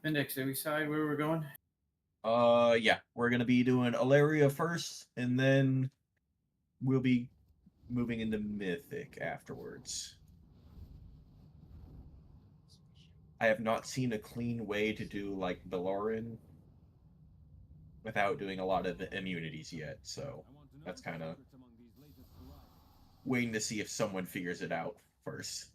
Index, did we decide where we're going? Yeah, we're gonna be doing Alaria first, and then we'll be moving into Mythic afterwards. I have not seen a clean way to do like Belorin without doing a lot of immunities yet, so that's kind of waiting to see if someone figures it out first.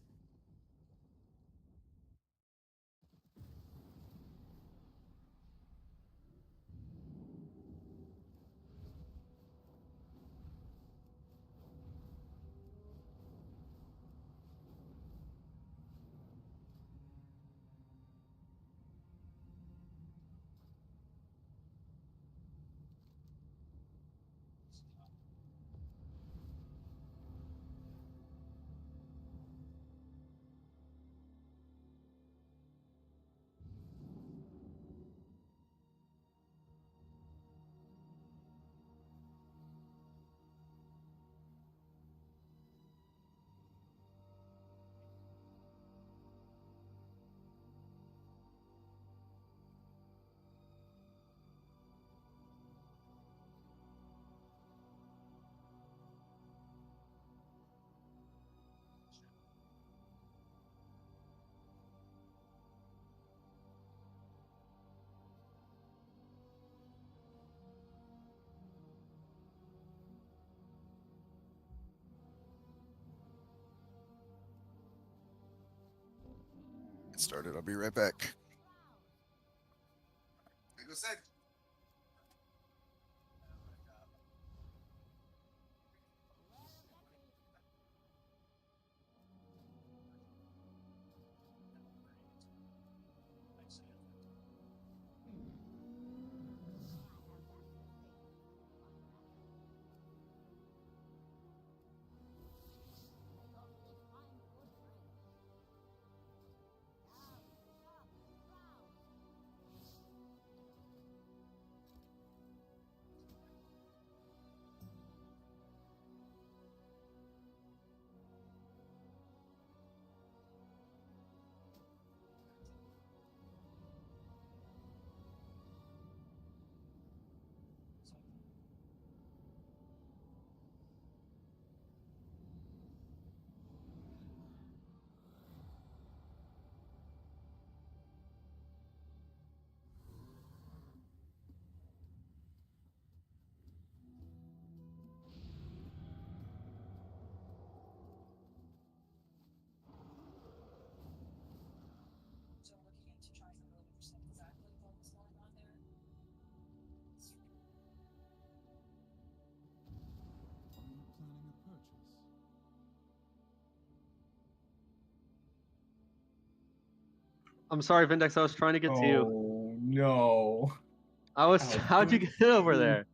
Get started. I'll be right back. Go sec. I'm sorry, Vindex. I was trying to get to you. Oh no! I was. How'd you get over there?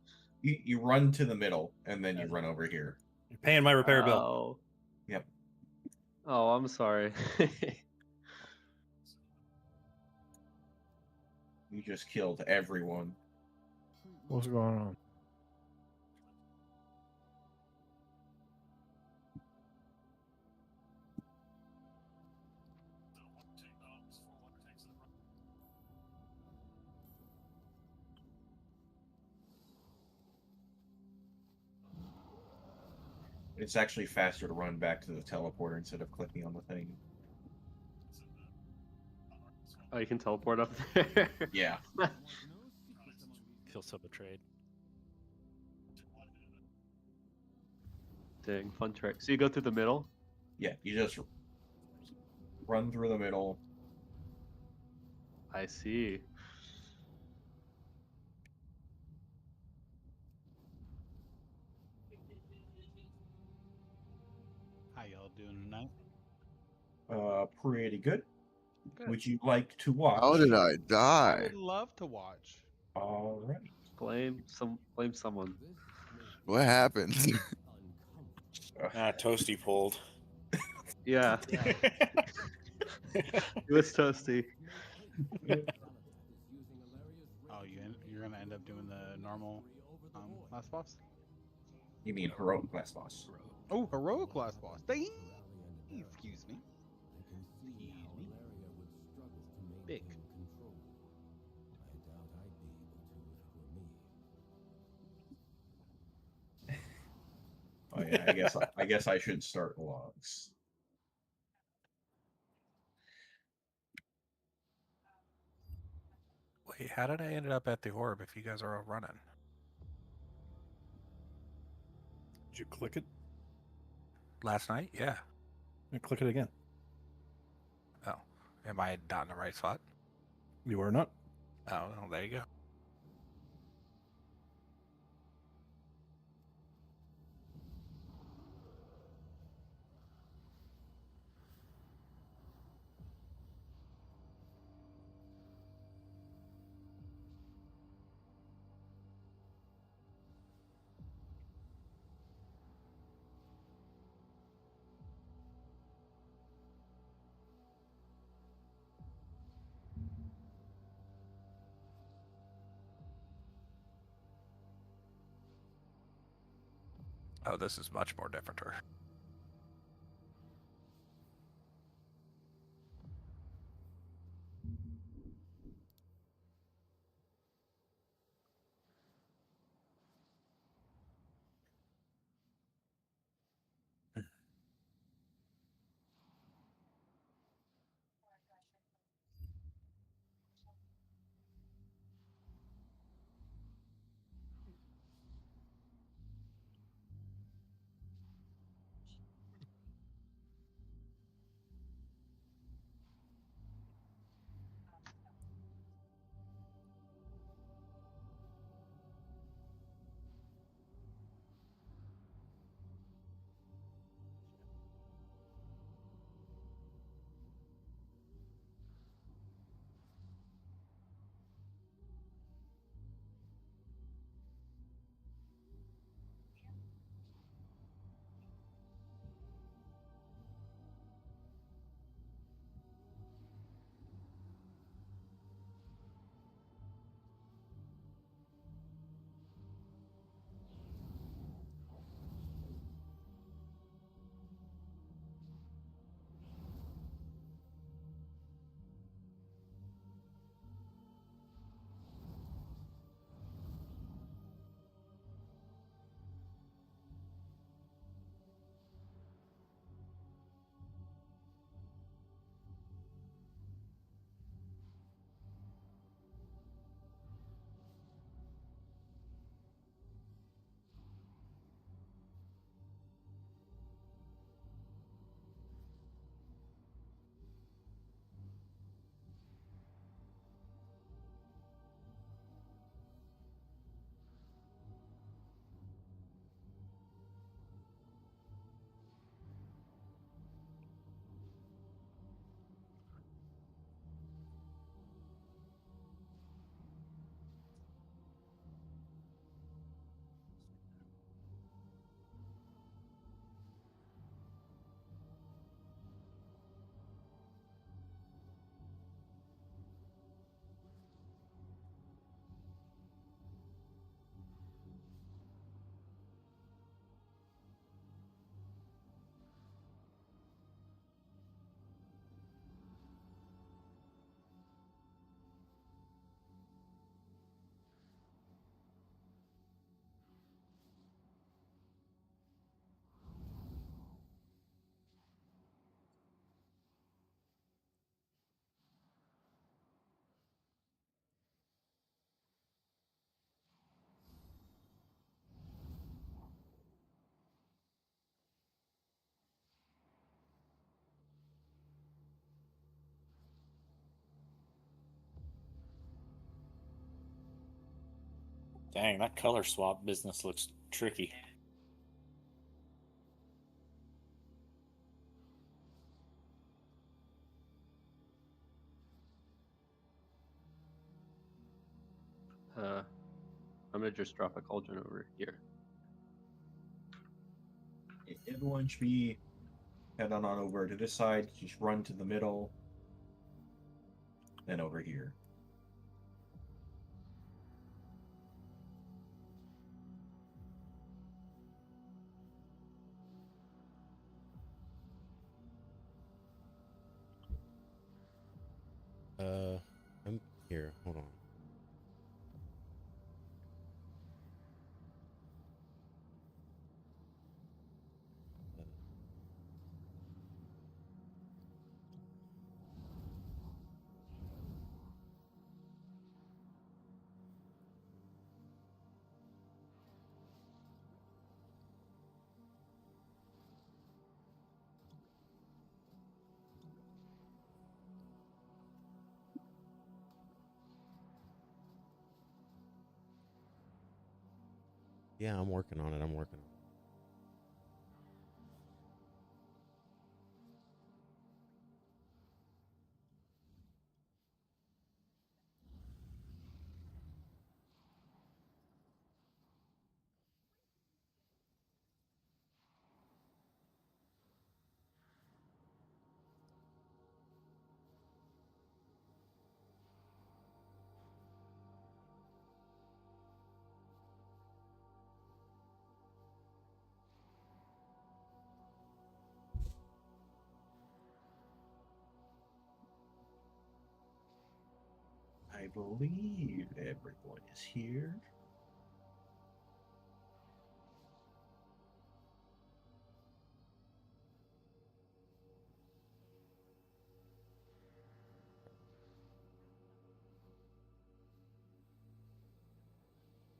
You run to the middle, and then you run over here. You're paying my repair bill. Oh. Yep. Oh, I'm sorry. You just killed everyone. What's going on? It's actually faster to run back to the teleporter instead of clicking on the thing. Oh, you can teleport up there. Yeah. Feel so betrayed. Dang, fun trick. So you go through the middle? Yeah, you just run through the middle. I see. How y'all doing tonight? Pretty good. Good. Would you like to watch? How did I I die? would love to watch. All right. Blame someone. What happened? Toasty pulled. Yeah. It was toasty. Oh, you're gonna end up doing the normal last boss? You mean heroic class boss? Oh, heroic last boss. Excuse me. Big. yeah, I guess I should start logs. Wait, how did I end up at the orb if you guys are all running? Did you click it? Last night? Yeah. And click it again. Oh. Am I not in the right spot? You are not. Oh, well, there you go. Oh, this is much more different. Dang, that color swap business looks tricky. I'm gonna just drop a cauldron over here. Everyone should be head on over to this side. Just run to the middle, then over here. I'm here. Hold on. Yeah, I'm working on it. I'm working on it. I believe everyone is here.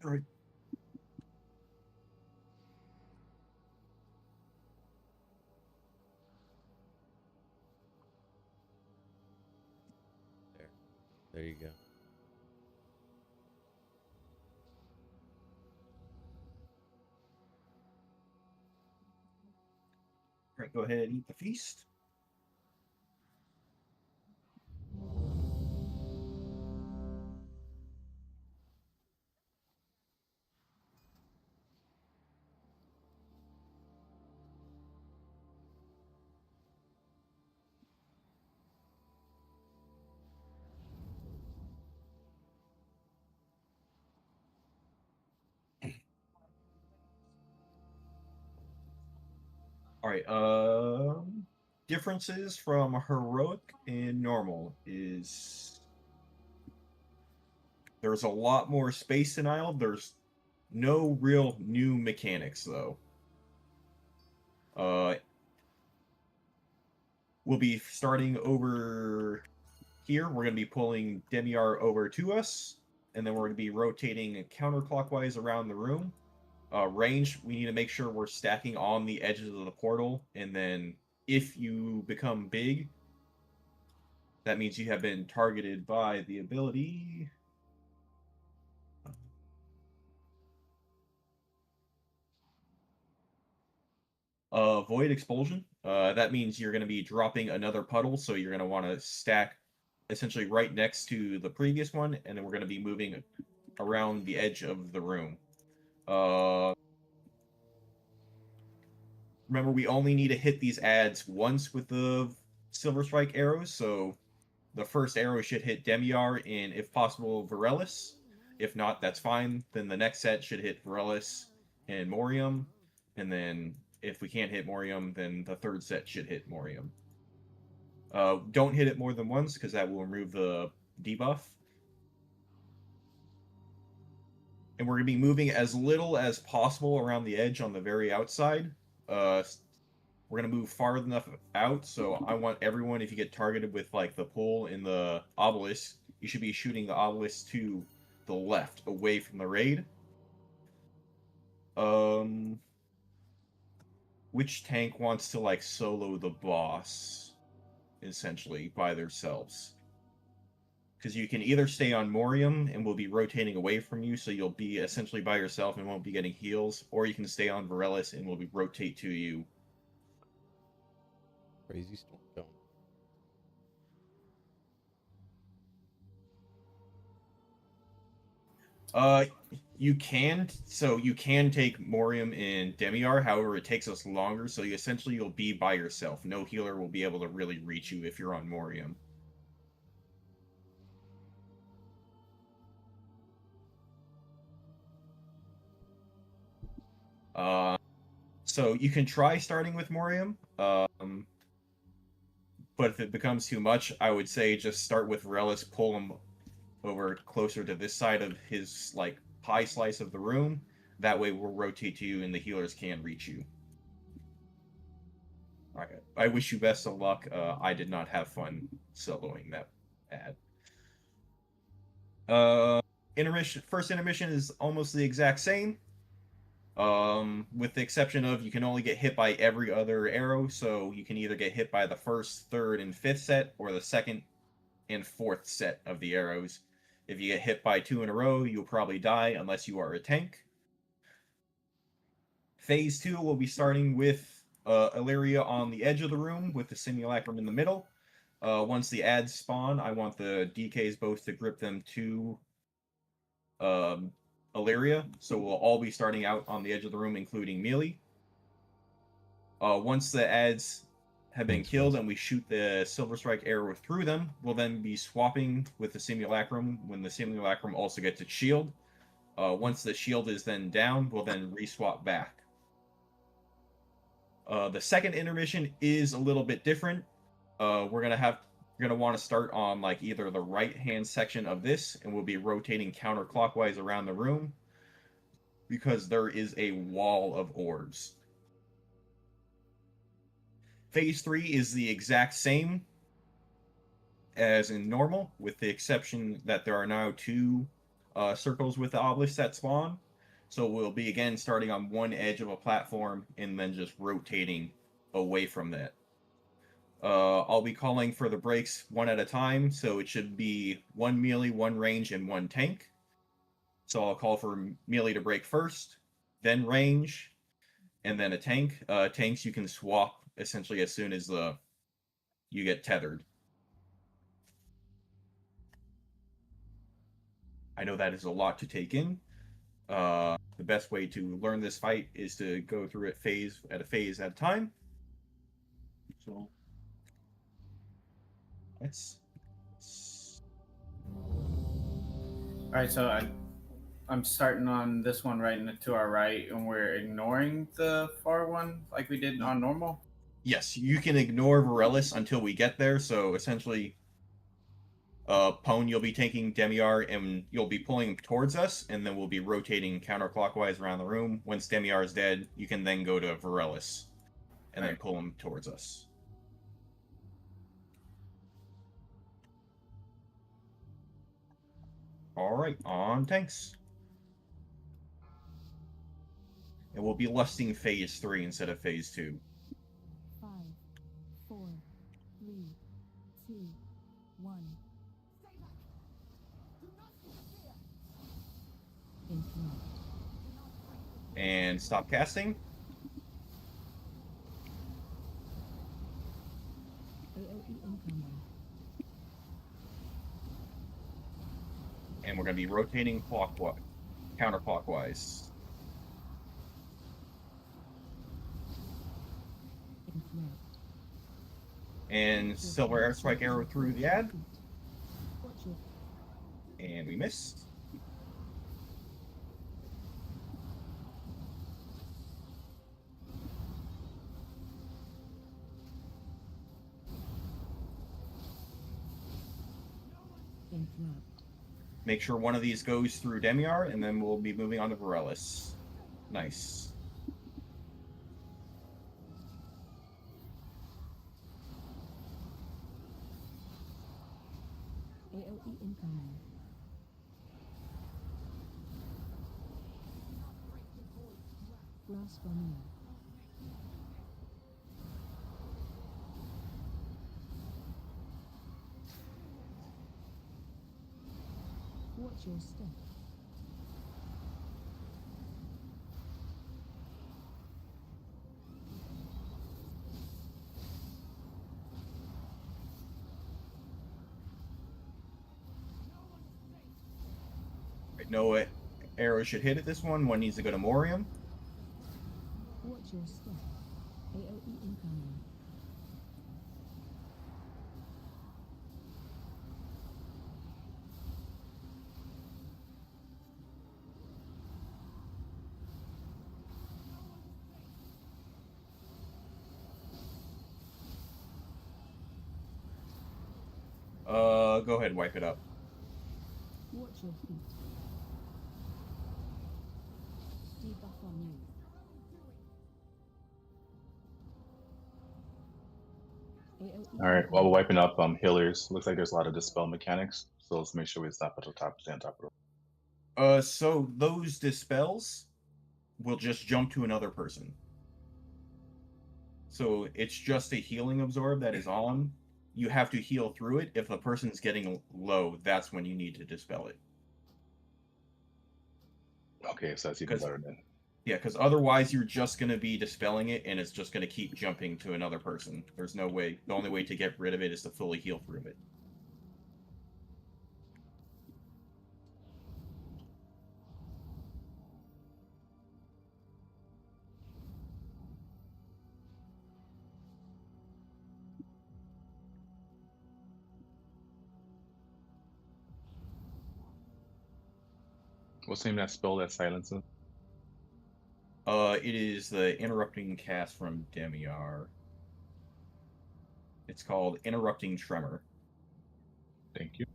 All right. There you go. All right, go ahead and eat the feast. All right. Differences from heroic and normal is there's a lot more space denial. There's no real new mechanics though. We'll be starting over here. We're going to be pulling Demiar over to us, and then we're going to be rotating counterclockwise around the room. Range, we need to make sure we're stacking on the edges of the portal, and then if you become big, that means you have been targeted by the ability. Void Expulsion. That means you're going to be dropping another puddle, so you're going to want to stack essentially right next to the previous one, and then we're going to be moving around the edge of the room. Remember, we only need to hit these adds once with the Silver Strike arrows, so the first arrow should hit Demiar and, if possible, Varellus. If not, that's fine. Then the next set should hit Varellus and Morium, and then if we can't hit Morium, then the third set should hit Morium. Don't hit it more than once, because that will remove the debuff. And we're going to be moving as little as possible around the edge on the very outside. We're going to move far enough out, so I want everyone, if you get targeted with, like, the pull in the obelisk, you should be shooting the obelisk to the left, away from the raid. Which tank wants to, like, solo the boss, essentially, by themselves? Because you can either stay on Morium, and we'll be rotating away from you, so you'll be essentially by yourself and won't be getting heals, or you can stay on Varellus, and we'll be rotate to you. Crazy storm going. You can take Morium and Demiar, however it takes us longer, so you'll be by yourself. No healer will be able to really reach you if you're on Morium. So you can try starting with Morium, but if it becomes too much, I would say just start with Varellus, pull him over closer to this side of his, like, pie slice of the room. That way we'll rotate to you and the healers can reach you. Alright, I wish you best of luck. I did not have fun soloing that ad. First intermission is almost the exact same. With the exception of you can only get hit by every other arrow, so you can either get hit by the first, third, and fifth set, or the second and fourth set of the arrows. If you get hit by 2 in a row, you'll probably die unless you are a tank. Phase 2 will be starting with Illyria on the edge of the room with the simulacrum in the middle. Once the ads spawn, I want the DKs both to grip them to Illyria, so we'll all be starting out on the edge of the room, including Melee. Once the ads have been killed and we shoot the Silver Strike arrow through them, we'll then be swapping with the simulacrum when the simulacrum also gets its shield. Once the shield is then down, we'll then re-swap back. The second intermission is a little bit different. We're gonna want to start on like either the right hand section of this, and we'll be rotating counterclockwise around the room because there is a wall of orbs. Phase 3 is the exact same as in normal, with the exception that there are now 2 circles with the obelisks that spawn. So we'll be again starting on one edge of a platform and then just rotating away from that. I'll be calling for the breaks one at a time, so it should be 1 melee, 1 range, and 1 tank. So I'll call for melee to break first, then range, and then a tank. Tanks you can swap essentially as soon as you get tethered. I know that is a lot to take in. The best way to learn this fight is to go through it phase at a time. So let's All right, so I'm starting on this one right to our right, and we're ignoring the far one like we did on normal. Yes, you can ignore Varellis until we get there. So essentially, Pone, you'll be taking Demiar and you'll be pulling him towards us, and then we'll be rotating counterclockwise around the room. Once Demiar is dead, you can then go to Varellis and then pull him towards us. Alright, on tanks. And we'll be lusting phase 3 instead of phase 2. 5, 4, 3, 2, 1. And stop casting. AOE incoming. And we're going to be rotating counterclockwise. And silver airstrike arrow through the ad. And we missed. Make sure one of these goes through Demiar, and then we'll be moving on to Varellis. Nice. AOE incoming. Blast from me. Watch your step. No arrow should hit at this one. One needs to go to Morium. Watch your step. AOE incoming. Go ahead, wipe it up. Watch your feet. Debuff on you. AOE All right, while we're wiping up healers, looks like there's a lot of dispel mechanics, so let's make sure we stop at the top, stay on top of it. So those dispels will just jump to another person. So it's just a healing absorb that is on. You have to heal through it. If the person's getting low, that's when you need to dispel it. Okay, so that's even better then. Yeah, because otherwise you're just going to be dispelling it, and it's just going to keep jumping to another person. There's no way. The only way to get rid of it is to fully heal through it. What's the name of that spell that silences? It is the interrupting cast from Demiar. It's called Interrupting Tremor. Thank you.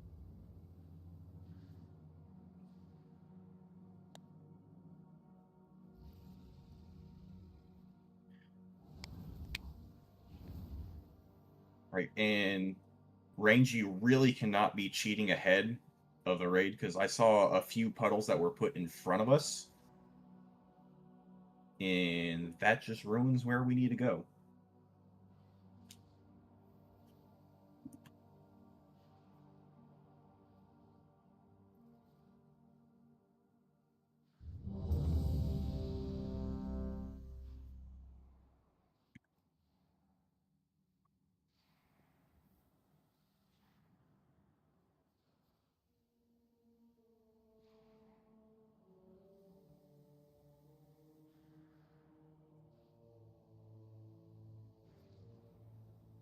Right, and range, you really cannot be cheating ahead of the raid, because I saw a few puddles that were put in front of us, and that just ruins where we need to go.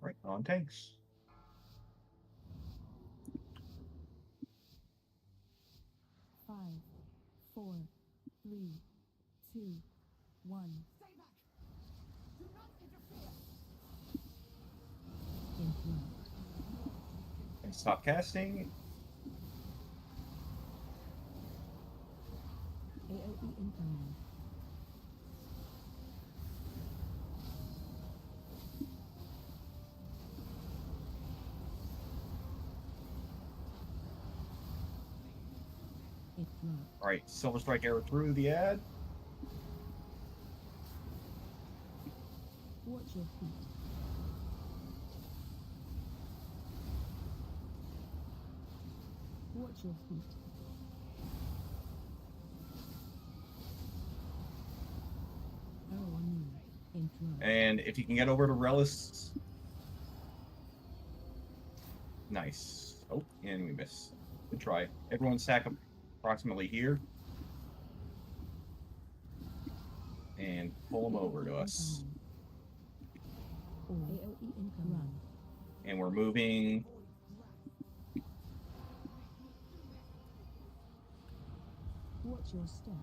Right, on tanks. Five, four, three, two, one. Interrupt. And stop casting. AOE incoming. Interrupt. Alright, Silver Strike arrow through the ad. Watch your feet. Watch your feet. Arrow on you. Interrupt. And if you can get over to Relish. Nice. Oh, and we miss. Good try. Everyone stack up approximately here. And pull them over to us. AOE incoming. And we're moving. Watch your step.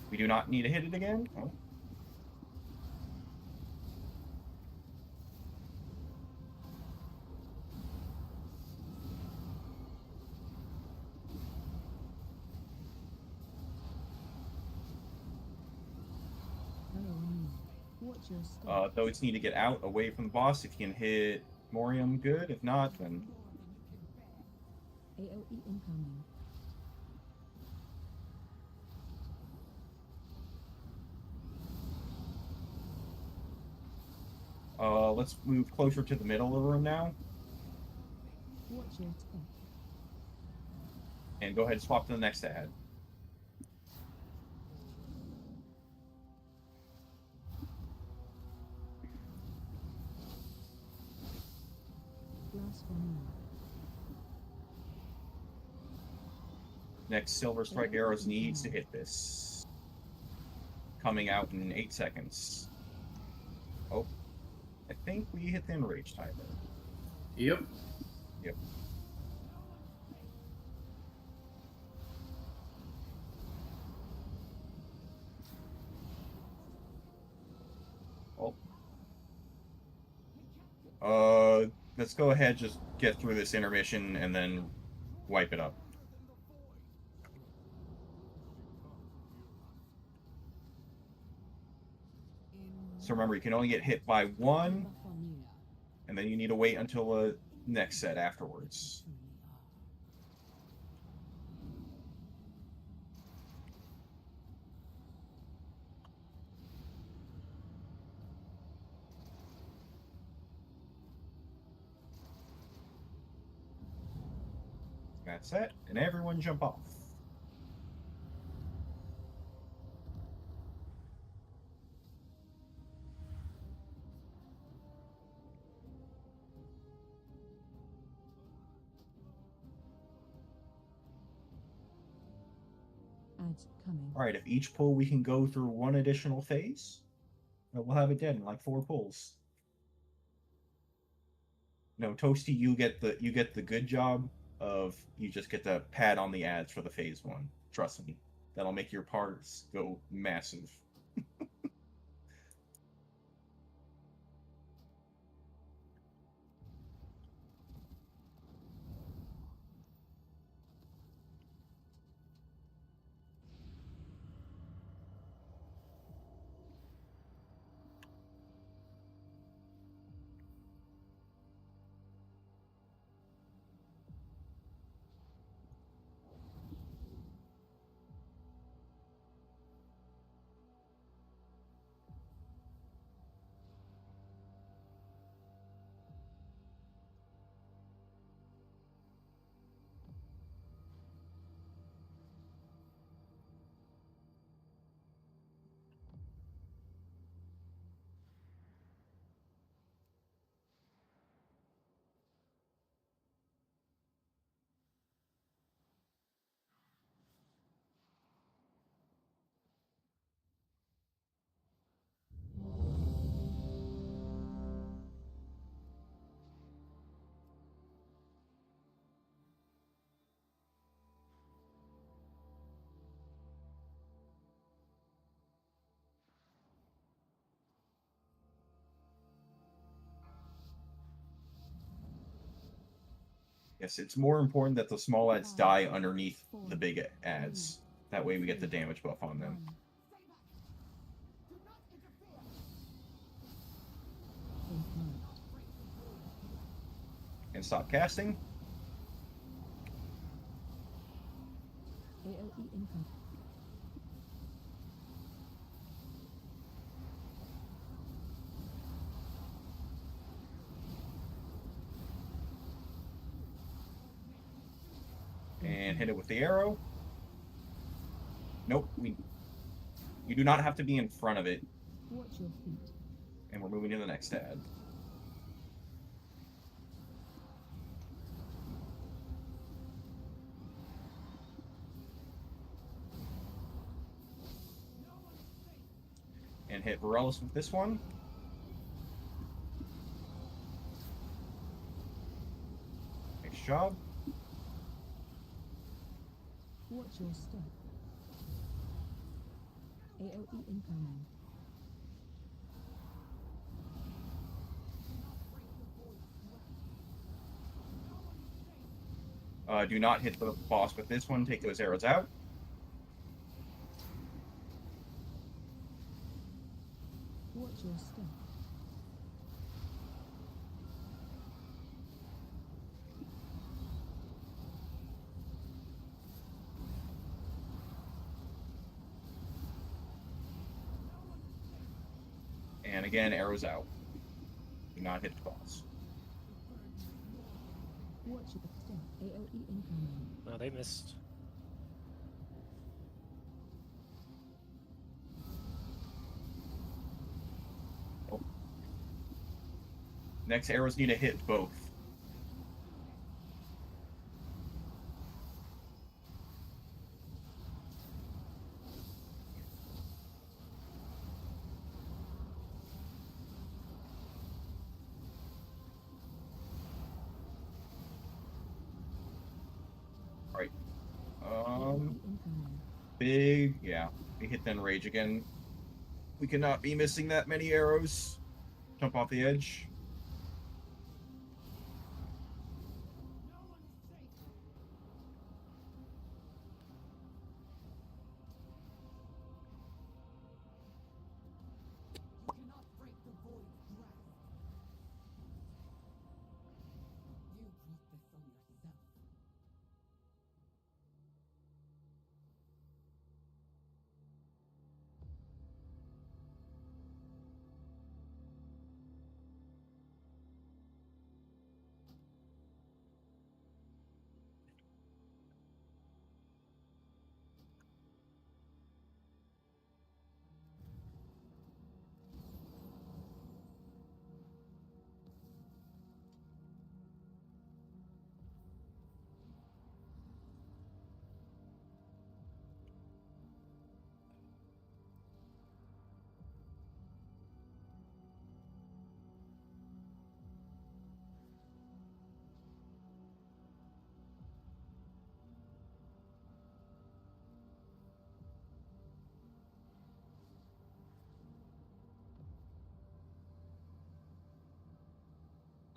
We do not need to hit it again. Oh. Arrow on you. Watch your step. Those need to get out away from the boss. If you can hit Morium, good. If not, then AOE incoming. let's move closer to the middle of the room now. Watch your step. And go ahead and swap to the next ad. Last one. Next Silver Strike arrows needs to hit this. Coming out in 8 seconds. Oh, I think we hit the enrage timer. Yep. Yep. Let's go ahead, just get through this intermission and then wipe it up. So remember, you can only get hit by one, and then you need to wait until the next set afterwards. That's it, and everyone jump off. Ads coming. All right, if each pull we can go through one additional phase, we'll have it dead in like 4 pulls. No, Toasty, you get the good job of you just get to pad on the ads for the phase 1. Trust me, that'll make your parts go massive. Yes, it's more important that the small ads die underneath the big ads. That way we get the damage buff on them. And stop casting. AOE income. And hit it with the arrow. Nope, you do not have to be in front of it. Watch your feet. And we're moving to the next ad. And hit Varellus with this one. Nice job. Watch your step. AOE incoming. Do not hit the boss with this one. Take those arrows out. Watch your step. And again, arrows out. Do not hit the boss. Watch your step. AOE incoming. No, they missed. Oh. Next arrows need to hit both. Right. Big, yeah. We hit then rage again. We cannot be missing that many arrows. Jump off the edge.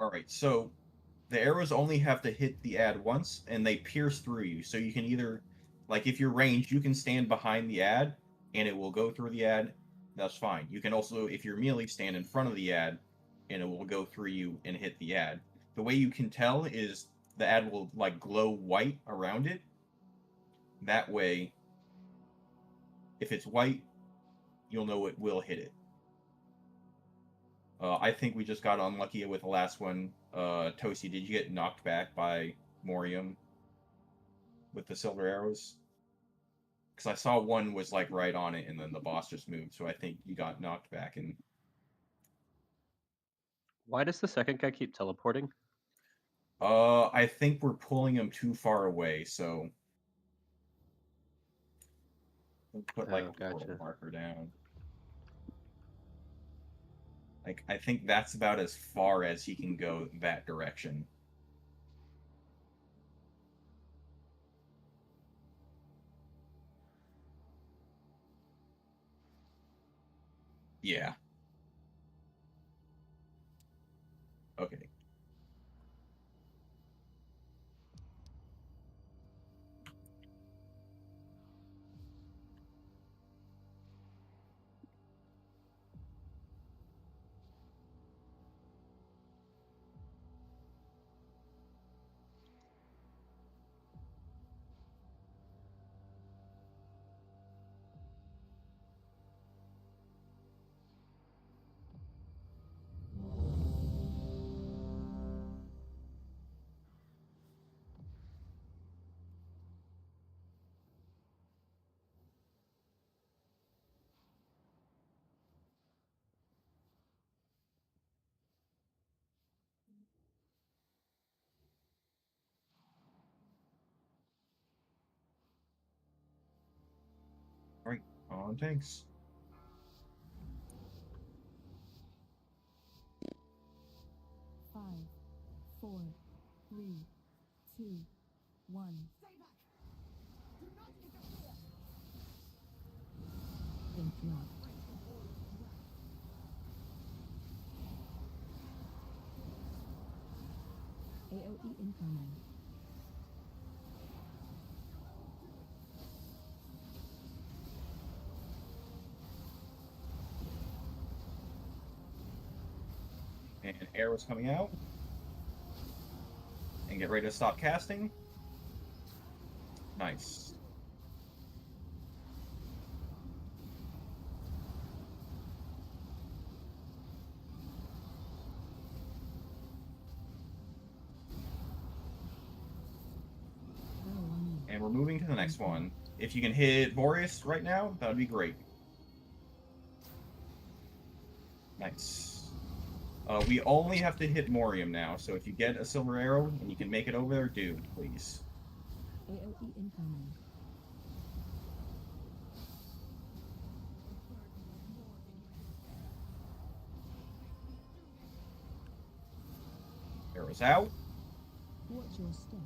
Alright, so the arrows only have to hit the ad once, and they pierce through you. So you can either, like, if you're ranged, you can stand behind the ad, and it will go through the ad. That's fine. You can also, if you're melee, stand in front of the ad, and it will go through you and hit the ad. The way you can tell is the ad will, like, glow white around it. That way, if it's white, you'll know it will hit it. I think we just got unlucky with the last one. Toasty, did you get knocked back by Morium with the silver arrows? Because I saw one was like right on it, and then the boss just moved. So I think you got knocked back. And Why does the second guy keep teleporting? I think we're pulling him too far away. So we'll put like a portal Gotcha. marker down. Like I think that's about as far as he can go that direction. Yeah. Okay. All right. On tanks. Five, four, three, two, one. Think not. AOE incoming. And arrows coming out. And get ready to stop casting. Nice. And we're moving to the next one. If you can hit Boreas right now, that would be great. Nice. We only have to hit Morium now, so if you get a silver arrow and you can make it over there, do, please. AOE incoming. Arrows out. Watch your step.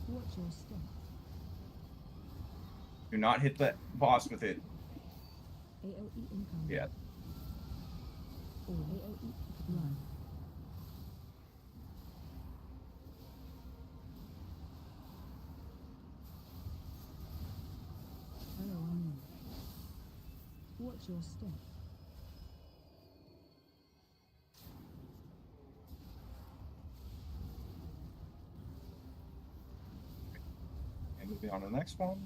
Watch your step. Do not hit that boss with it. AOE incoming. Yeah. Or AOE run. Follow me. Watch your step. And moving on to the next one.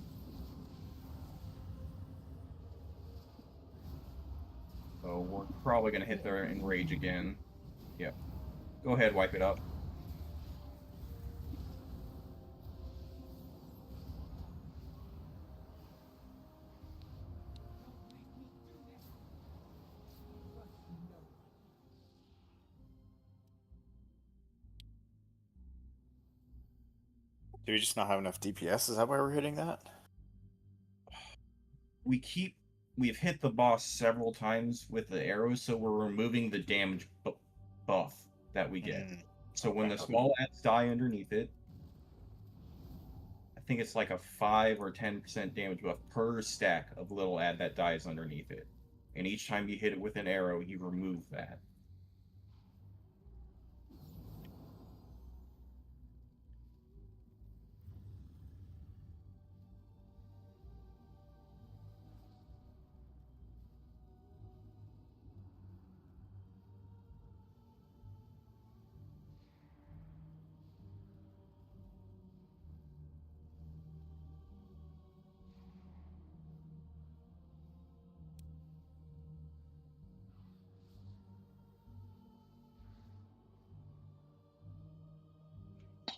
So we're probably going to hit their enrage again. Yep. Go ahead, wipe it up. Do we just not have enough DPS? Is that why we're hitting that? We keep we've hit the boss several times with the arrows, so we're removing the damage buff that we get. So when the small ads die underneath it, I think it's like a 5 or 10% damage buff per stack of little ad that dies underneath it. And each time you hit it with an arrow, you remove that.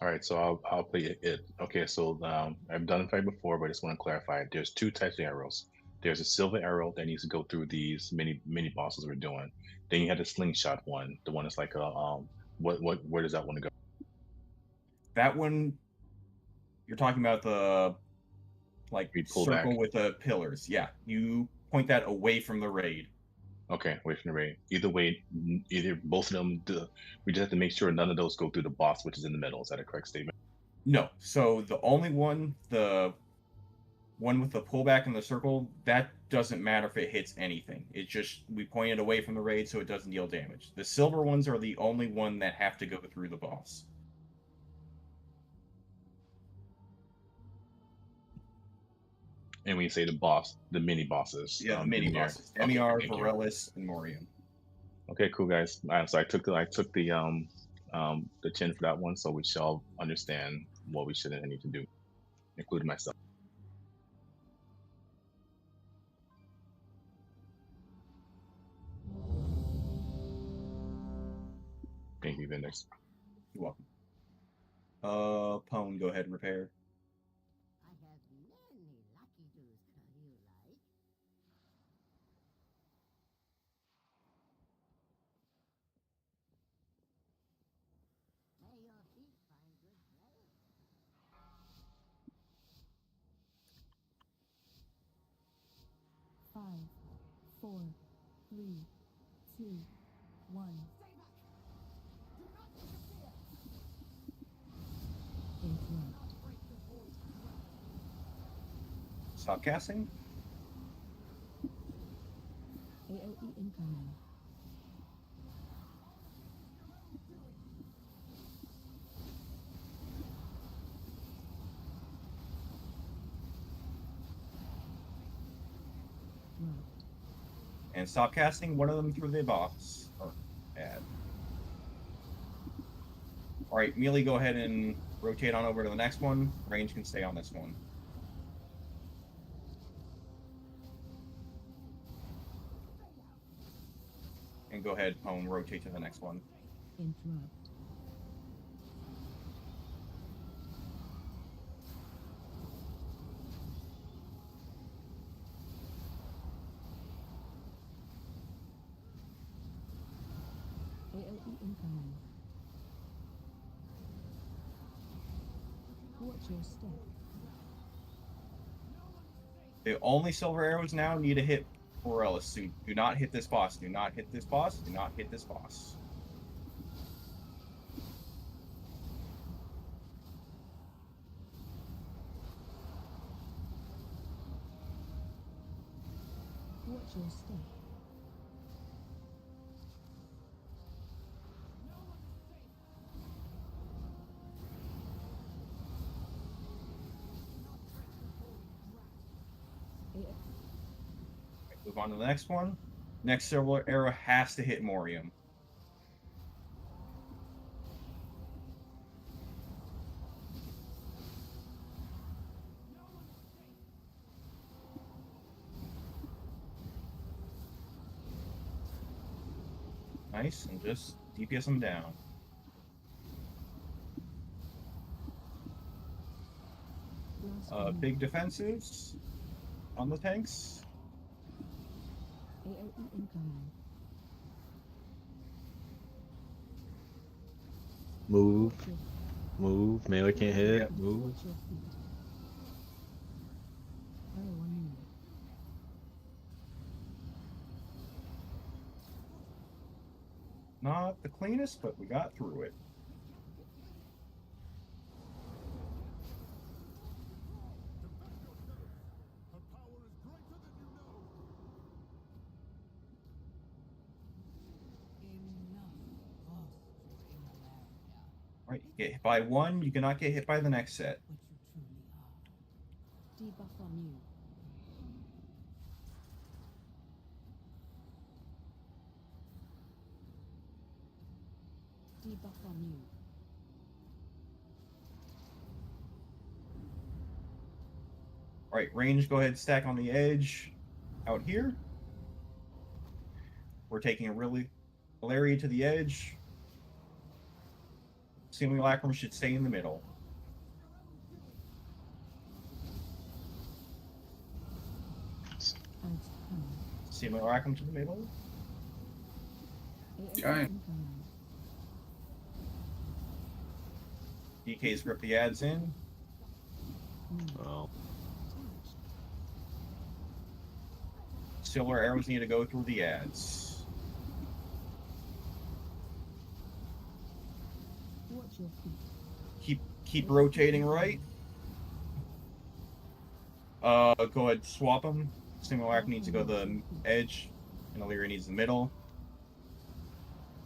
All right, so I'll play it. Okay, so I've done the fight before, but I just want to clarify. There's two types of arrows. There's a silver arrow that needs to go through these mini bosses we're doing. Then you had the slingshot one, the one that's like a where does that one go? That one, you're talking about the We pull circle back. with the pillars. Yeah, you point that away from the raid. Okay, away from the raid. Either way, either both of them. We just have to make sure none of those go through the boss, which is in the middle. Is that a correct statement? No. So the only one, the one with the pullback in the circle, that doesn't matter if it hits anything. It's just we point it away from the raid so it doesn't deal damage. The silver ones are the only one that have to go through the boss. And when you say the boss, the mini bosses. Yeah, the mini Demir. bosses. Demiar, thank you. Varellis, and Morium. Okay, cool guys. So I took the chin for that one, so we shall understand what we should and need to do, including myself. Thank you, Vindex. You're welcome. Pone, go ahead and repair. Five, 4, 3, 2, 1. Interrupt. Stop casting. AOE incoming. And stop casting one of them through the box. Or add. Alright, melee, go ahead and rotate on over to the next one. Range can stay on this one. And go ahead, Pone, rotate to the next one. Interrupt. AOE incoming. Watch your step. The only silver arrows now need to hit Morellis. So do not hit this boss. Do not hit this boss. Do not hit this boss. Watch your step. Move on to the next one. Next silver arrow has to hit Morium. Nice, and just DPS them down. Big defensives on the tanks. AOE incoming. Move. Move. Melee can't hit. Yep. Move. Watch your feet. Arrow on you. Not the cleanest, but we got through it. All right, you get hit by one, you cannot get hit by the next set. Debuff on you. Debuff on you. All right, range, go ahead, stack on the edge out here. We're taking a really Malaria to the edge. Simulacrum should stay in the middle. Simulacrum to the middle. Alright. DK's grip the ads in. Well, Silver arrows need to go through the ads. Watch your feet. Keep rotating right. Go ahead, swap them. Simulacrum needs to go the edge, and Illyria needs the middle.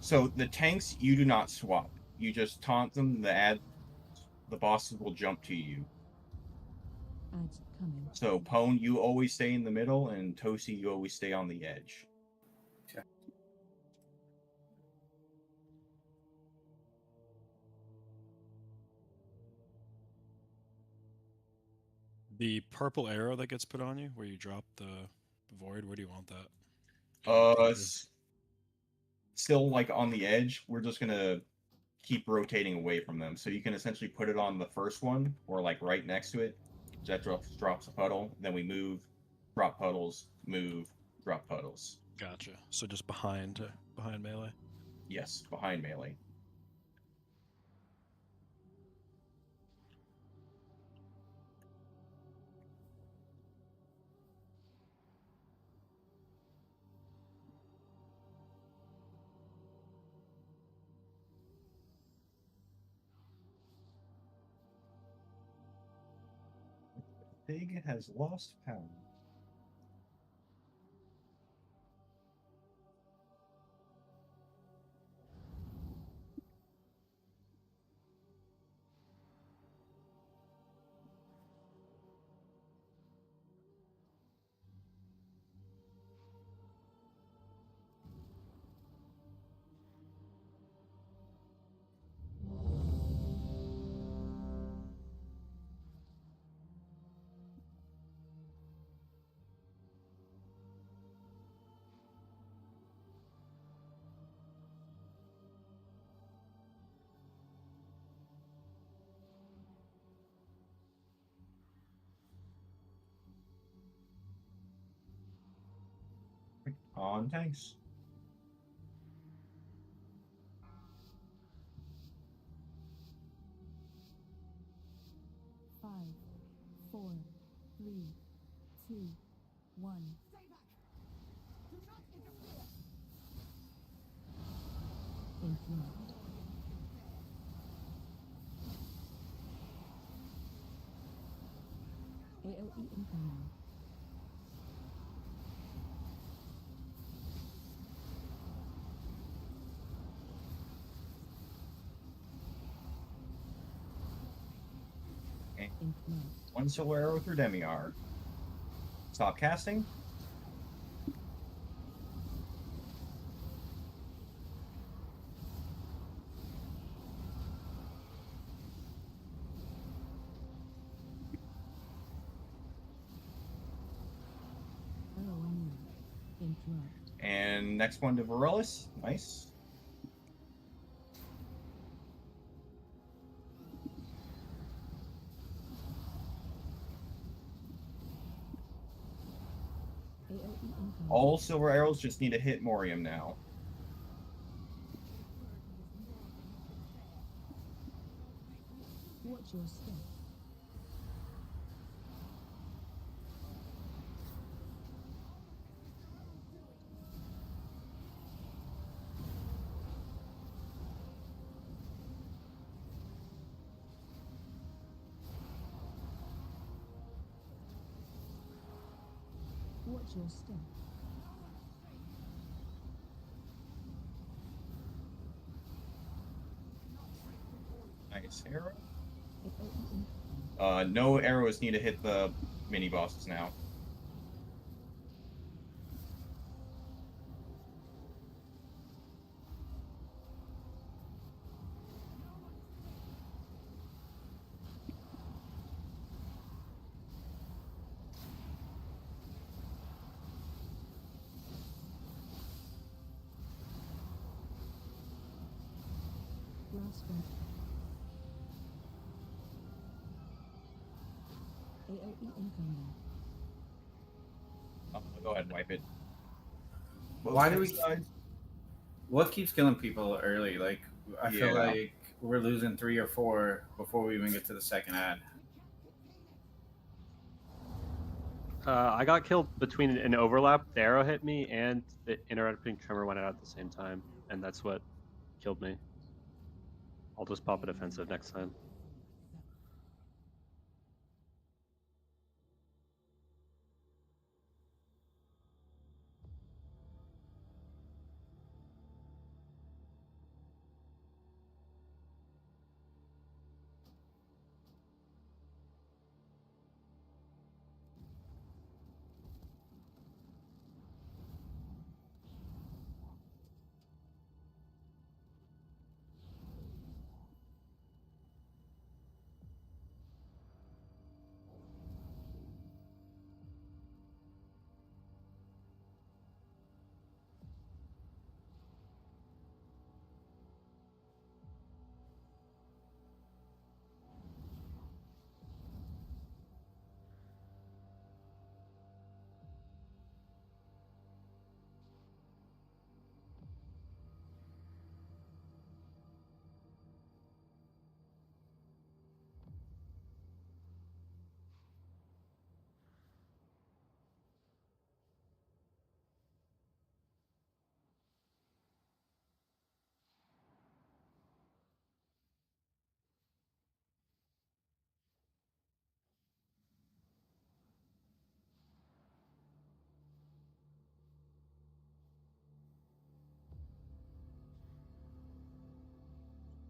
So the tanks you do not swap. You just taunt them. The bosses will jump to you. Ads coming. So Pone, you always stay in the middle, and Tosi, you always stay on the edge. The purple arrow that gets put on you, where you drop the void, where do you want that? Still like on the edge. We're just gonna keep rotating away from them. So you can essentially put it on the first one, or like right next to it. That drops a puddle. Then we move, drop puddles, move, drop puddles. Gotcha. So just behind melee. Yes, behind melee. Pig has lost power. On tanks. Five, 4, 3, 2, 1. Influence. AOE incoming. One silver arrow through Demiar. Stop casting. And next one to Varellus. Nice. All silver arrows just need to hit Morium now. Watch your step. Watch your step. Nice arrow. AOE No arrows need to hit the mini bosses now. Last one. AOE incoming. Go ahead and wipe it. Why do we? Side. What keeps killing people early? Like I feel Yeah. like we're losing 3 or 4 before we even get to the second ad. I got killed between an overlap. The arrow hit me, and the interrupting tremor went out at the same time, and that's what killed me. I'll just pop a defensive next time.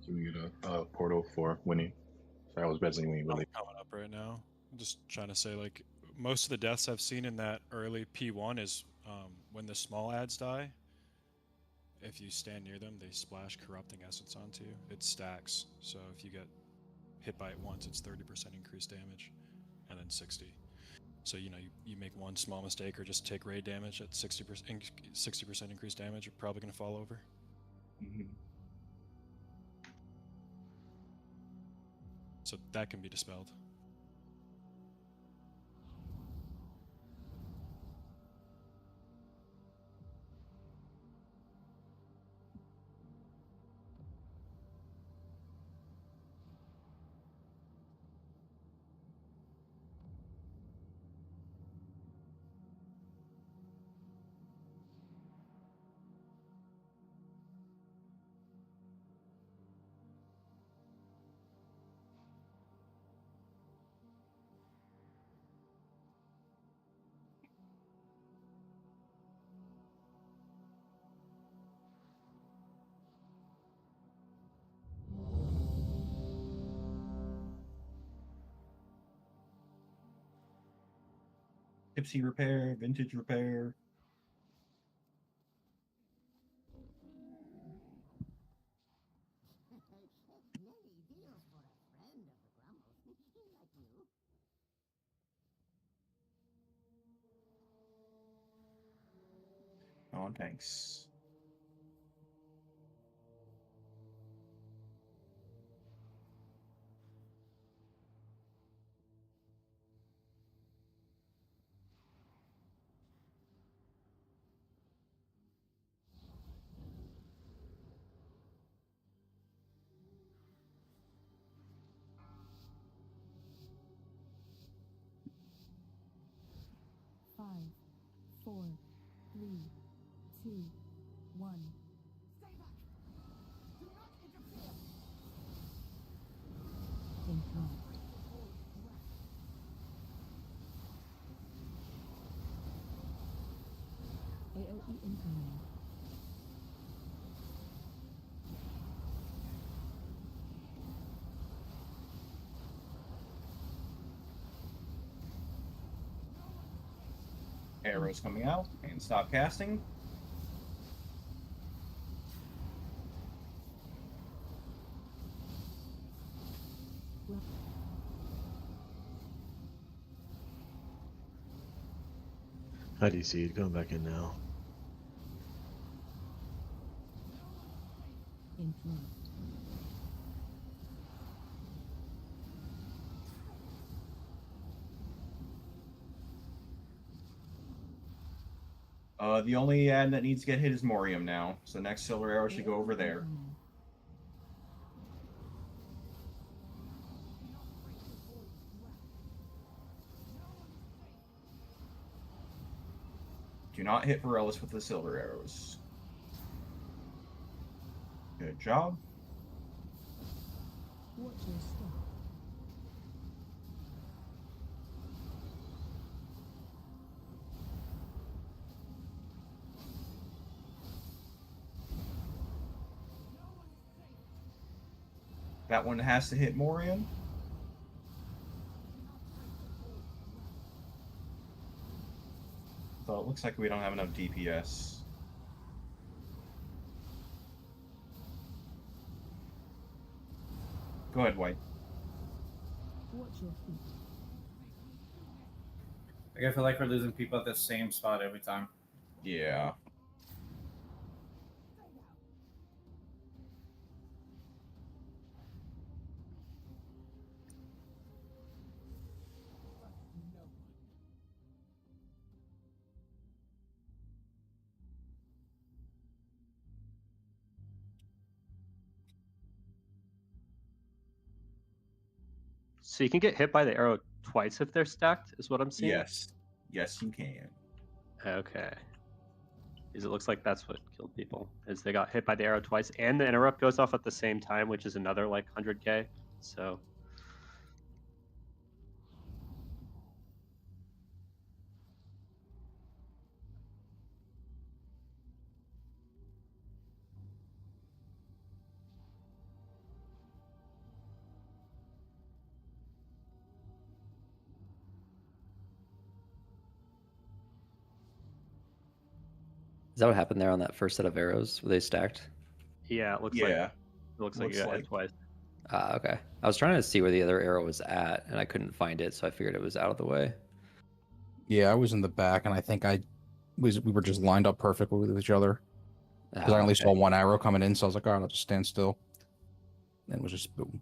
So we get a portal for winning. So I was betting when you Not really. coming up right now. I'm just trying to say, like, most of the deaths I've seen in that early P1 is when the small ads die. If you stand near them, they splash corrupting essence onto you. It stacks. So if you get hit by it once, it's 30% increased damage, and then 60. So you make one small mistake or just take raid damage at 60% increased damage, you're probably gonna fall over. Mhm. So that can be dispelled. Tipsy repair, vintage repair. Oh, thanks. Five, 4, 3, 2, 1. Incorrect. AOE incoming. Arrows coming out and stop casting. How do you see it going back in now? In front. The only ad that needs to get hit is Morium now, so next silver arrow should go over there. Incoming. Do not hit Varellis with the silver arrows. Good job. Watch your step. That one has to hit Morium. So it looks like we don't have enough DPS. Go ahead, White. Watch your feet. Like, I feel like we're losing people at the same spot every time. Yeah. So you can get hit by the arrow twice if they're stacked, is what I'm seeing? Yes. Yes, you can. Okay. Because it looks like that's what killed people, is they got hit by the arrow twice, and the interrupt goes off at the same time, which is another like 100k. So Is that what happened there on that first set of arrows? Were they stacked? yeah, it looks Yeah. like you got hit twice. Okay. I was trying to see where the other arrow was at, and I couldn't find it, so I figured it was out of the way. Yeah, I was in the back, and I think we were just lined up perfectly with each other. Because I only saw one arrow coming in, so I was like, all right, I'll just stand still. And it was just boom.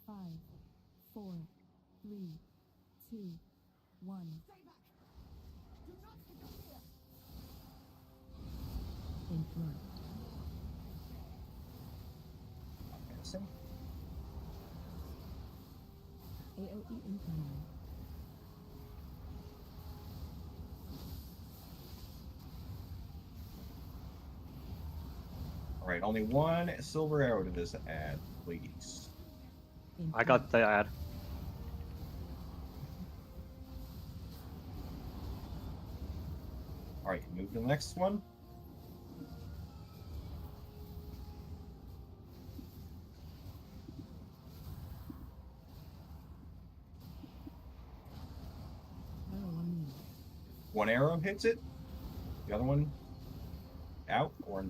Five, 4, 3, 2, 1. In front. AOE incoming. Alright, only one silver arrow to this ad, please. I got the ad. Alright, move to the next one. One arrow hits it. The other one out, or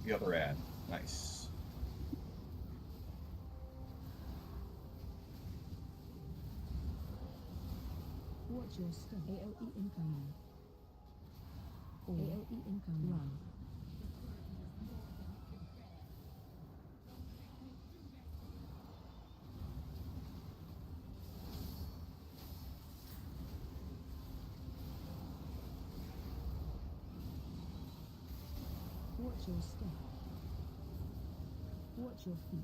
the other ad. Nice. Watch your step. AOE incoming. AOE incoming. Run. Watch your step. Watch your feet.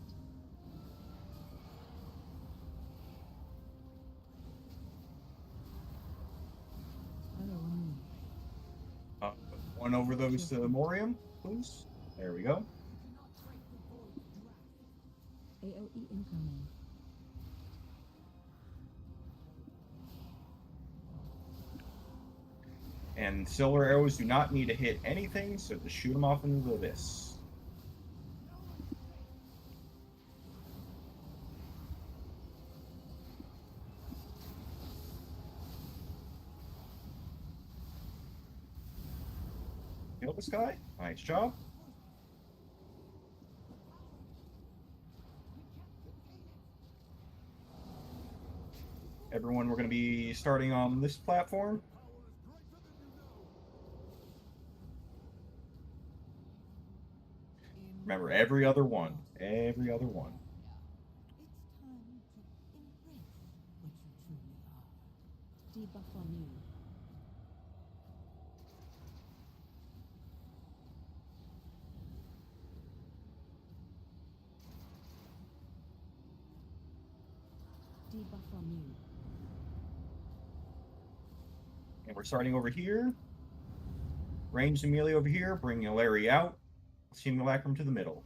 Follow me. One over those Morium, please. There we go. AOE incoming. And silver arrows do not need to hit anything, so just shoot them off into the abyss. Kill this guy. Nice job. Everyone, we're going to be starting on this platform. Remember, every other one. Every other one. Debuff on you. Debuff on you. And we're starting over here. Ranged and melee over here. Bring Larry out. Simulacrum to the middle.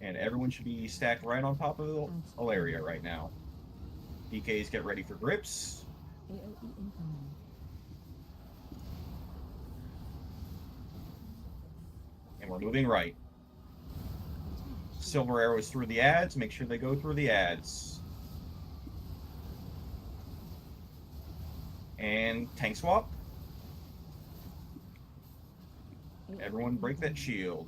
And everyone should be stacked right on top of Alaria right now. DKs get ready for grips. AOE incoming. And we're moving right. Silver arrows through the ads. Make sure they go through the ads. And tank swap. Everyone break that shield.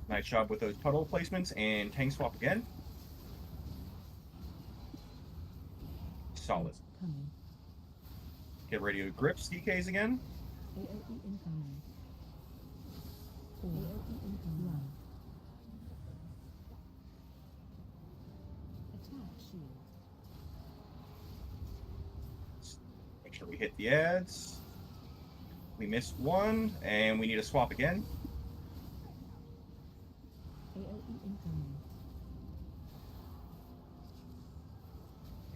Nice job with those puddle placements and tank swap again. Solid. Get ready to grips DKs again. AOE incoming. AOE incoming. Run. Attack shield. Make sure we hit the ads. We missed one, and we need to swap again. AOE incoming.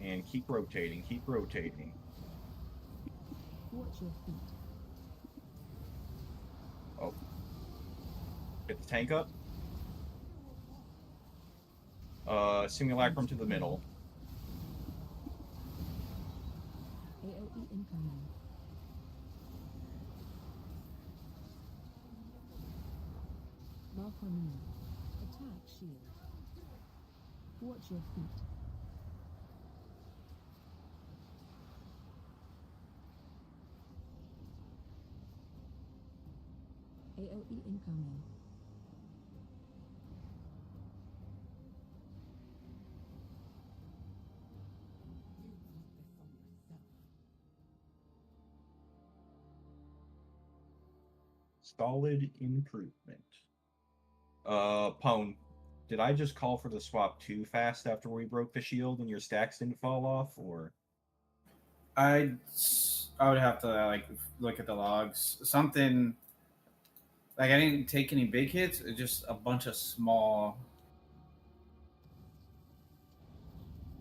And keep rotating, keep rotating. Watch your feet. Oh. Get the tank up. Simulacrum to the middle. AOE incoming. Mark on you. Attack shield. Watch your feet. AOE incoming. Solid improvement. Pone, did I just call for the swap too fast after we broke the shield and your stacks didn't fall off, or? I would have to like look at the logs. Something like I didn't take any big hits, just a bunch of small.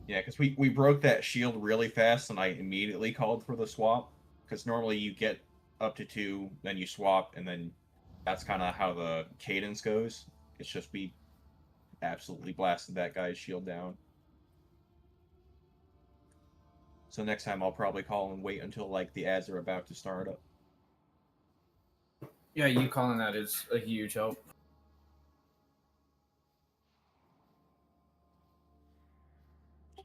Yeah, because we broke that shield really fast, and I immediately called for the swap. Because normally you get up to 2, then you swap, and then that's kind of how the cadence goes. It's just we absolutely blasted that guy's shield down. So next time I'll probably call and wait until like the ads are about to start up. Yeah, you calling that is a huge help.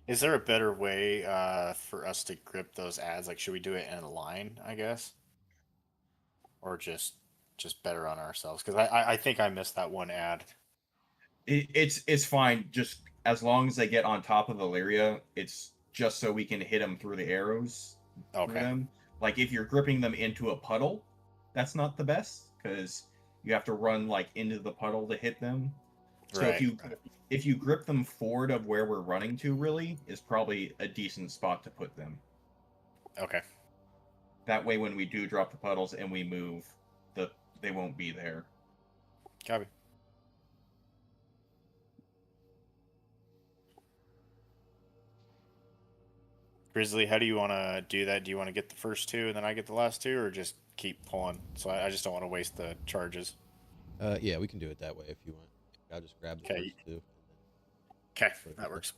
Is there a better way for us to grip those ads? Like, should we do it in a line, I guess? Or just better on ourselves? Because I think I missed that one ad. It's fine, just as long as they get on top of Illyria, it's just so we can hit them through the arrows. Okay. Through them. Like if you're gripping them into a puddle, that's not the best because you have to run like into the puddle to hit them. So Right, if you grip them forward of where we're running to, really is probably a decent spot to put them. Okay. That way, when we do drop the puddles and we move, they won't be there. Copy. Grizzly, how do you want to do that? Do you want to get the first two and then I get the last two, or just keep pulling? So I just don't want to waste the charges. Yeah, we can do it that way if you want. I'll just grab the first two. Okay, that works.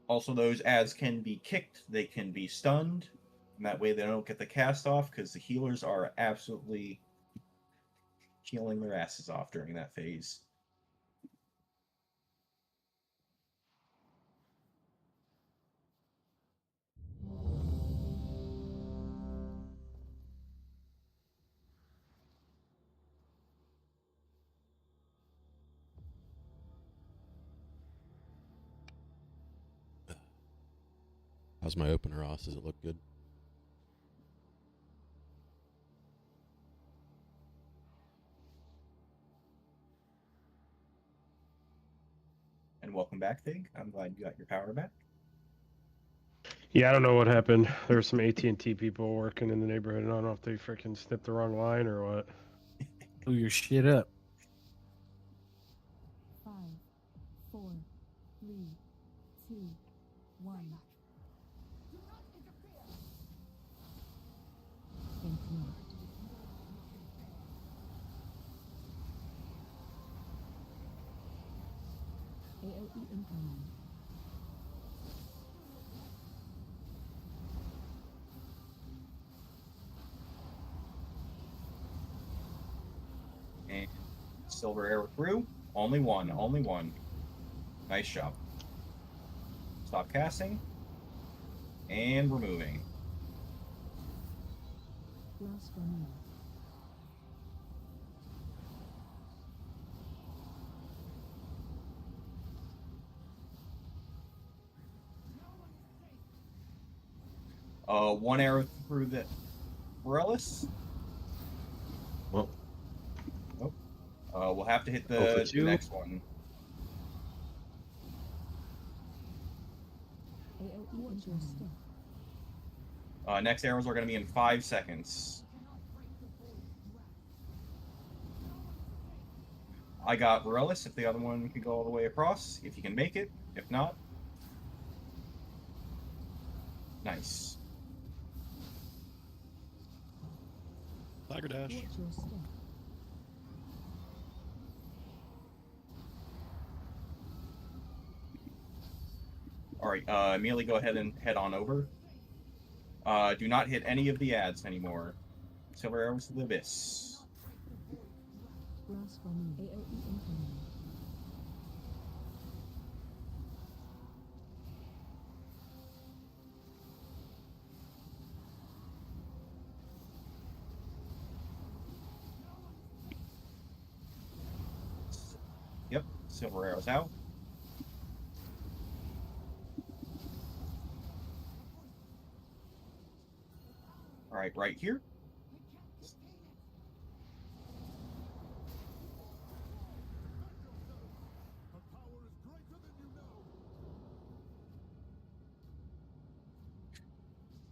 Also, those ads can be kicked, they can be stunned, and that way they don't get the cast off because the healers are absolutely healing their asses off during that phase. How's my opener, Ross? Does it look good? And welcome back, Fig. I'm glad you got your power back. Yeah, I don't know what happened. There were some AT&T people working in the neighborhood, and I don't know if they freaking snipped the wrong line or what. Blew your shit up. 5, 4, 3, 2, 1. Incoming. AOE incoming. And silver arrow through. Only one, only one. Nice job. Stop casting. And removing. Last one. One arrow through the Morellis. Well, Nope. We'll have to hit Go for the two. next one. AOE interesting. Next arrows are going to be in 5 seconds. I got Morellis if the other one could go all the way across, if you can make it. If not, nice. Tiger dash. Watch your step. All right, Amelie, go ahead and head on over. Do not hit any of the ads anymore. Silver arrows to the abyss. Last one. AOE incoming. Yep, silver arrows out. All right, right here.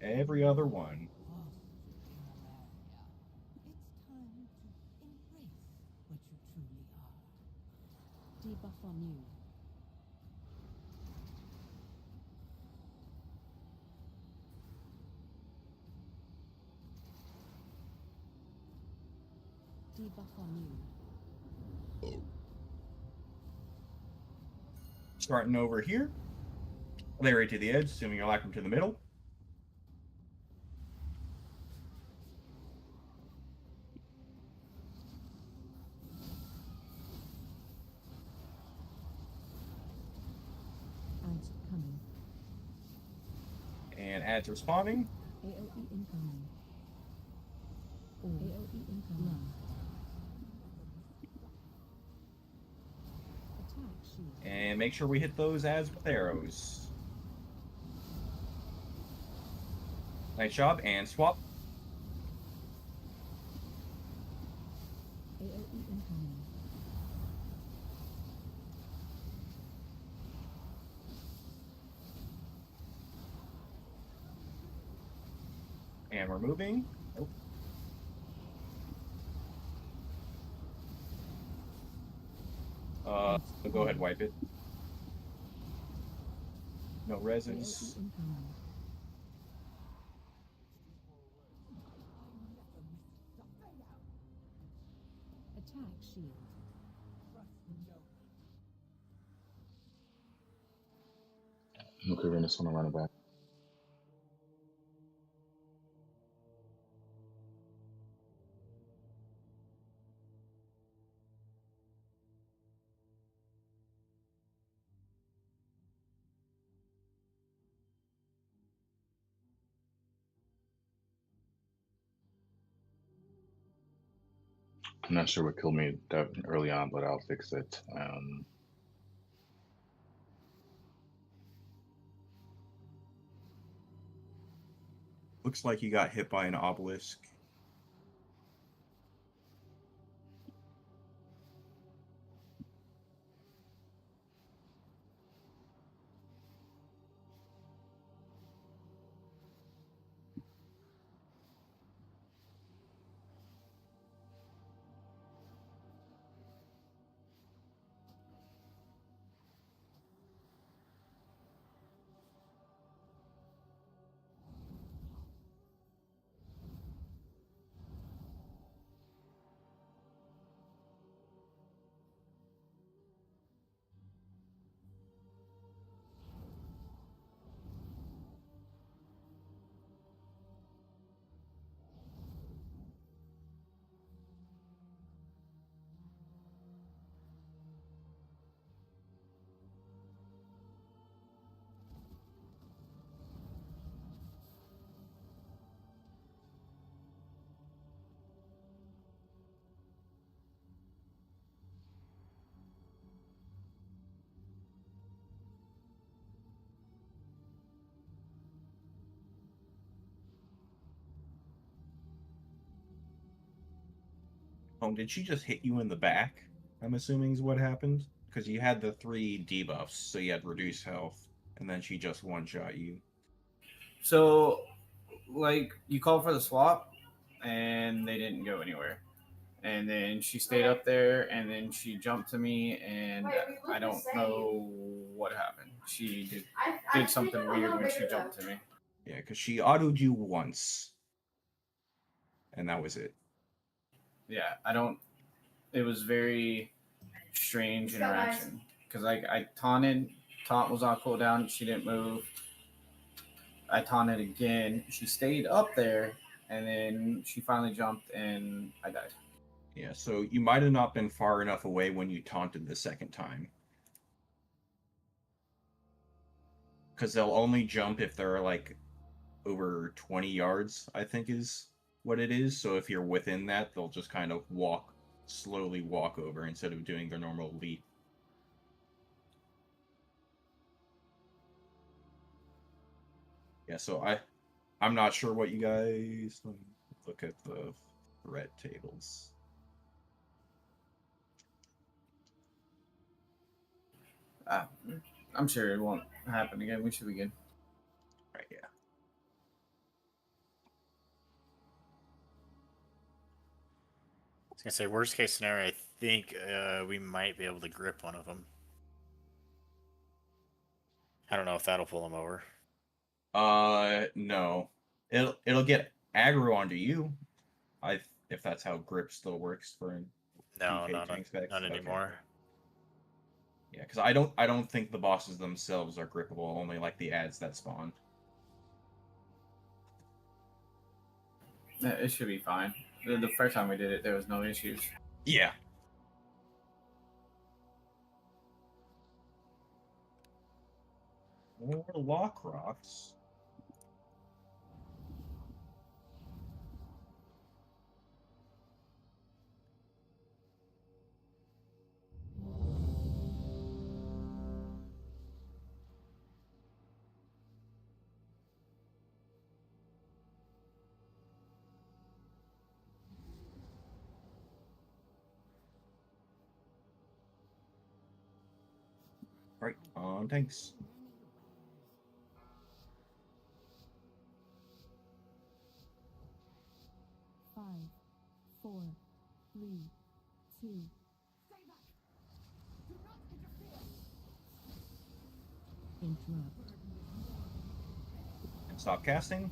Every other one. Debuff on you. Debuff on you. Starting over here. Lay right to the edge, assuming you're lacking to the middle. Ads coming. And ads responding. AOE incoming. AOE incoming. Attack shield. And make sure we hit those ads with arrows. Nice job, and swap. AOE incoming. And we're moving. Nope. Go ahead, wipe it. No reses. AOE incoming. Attack shield. Okay, we're just gonna run it back. I'm not sure what killed me that early on, but I'll fix it. Looks like you got hit by an obelisk. Oh, did she just hit you in the back? I'm assuming is what happened. Because you had the 3 debuffs, so you had reduced health, and then she just one-shot you. So, like, you called for the swap, and they didn't go anywhere. And then she stayed up there, and then she jumped to me, and I don't know what happened. She did something weird when she jumped to me. Yeah, because she autoed you once, and that was it. Yeah, I don't. It was very strange interaction because I taunted. Taunt was on cooldown. She didn't move. I taunted again. She stayed up there, and then she finally jumped, and I died. Yeah, so you might have not been far enough away when you taunted the second time. Because they'll only jump if they're like over 20 yards, I think is what it is. So if you're within that, they'll just kind of slowly walk over instead of doing their normal leap. Yeah, so I'm not sure what you guys... Let me look at the threat tables. I'm sure it won't happen again. We should be good. Right, yeah. I was gonna say, worst case scenario, I think we might be able to grip one of them. I don't know if that'll pull him over. No. It'll get aggro onto you. If that's how grip still works for No, DK tanks back. not anymore. Yeah, because I don't think the bosses themselves are grippable. Only like the ads that spawn. Yeah, it should be fine. The first time we did it, there was no issues. Yeah. More lock rocks. Right on, thanks. Five, four, three, two. Interrupt. And stop casting.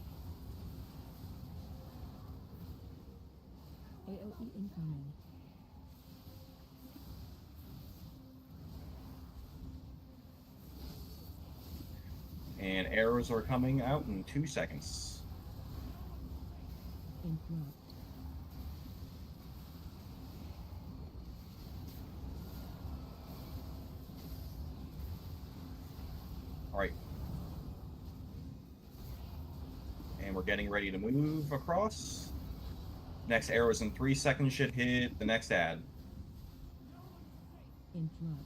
AOE incoming. And arrows are coming out in 2 seconds. Interrupt. Alright. And we're getting ready to move across. Next arrows in 3 seconds should hit the next ad. Interrupt.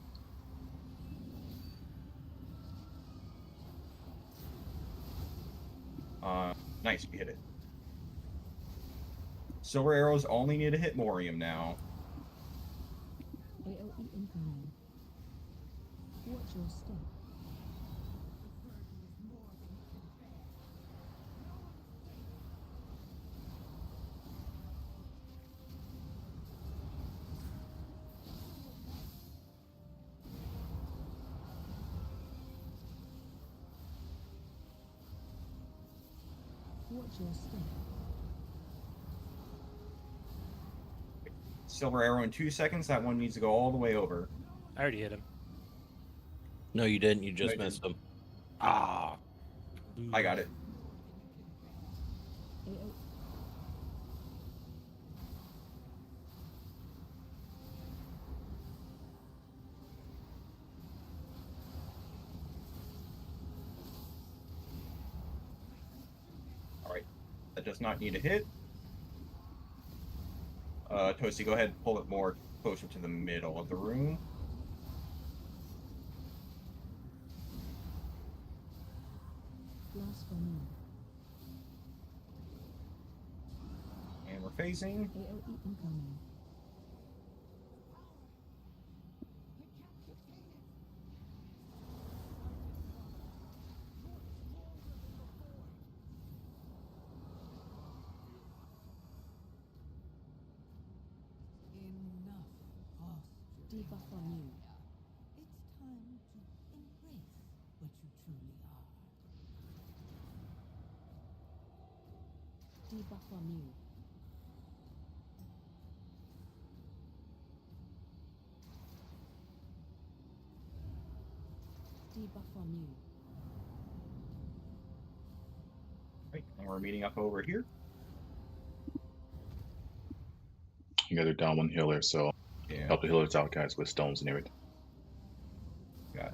Nice, we hit it. Silver arrows only need to hit Morium now. AOE incoming. Watch your step. Watch your step. Silver arrow in 2 seconds. That one needs to go all the way over. I already hit him. No, you didn't. You No, just you missed him. Ah. I got it. AOE. Alright. That does not need a hit. Toasty, go ahead and pull it more closer to the middle of the room. Blasphemy. And we're phasing. AOE incoming. Debuff on you. It's time to embrace what you truly are. Debuff on you. Debuff on you. Right, and we're meeting up over here. You guys are down one healer, so Yeah. help the healers out, guys, with stones and everything. Got it.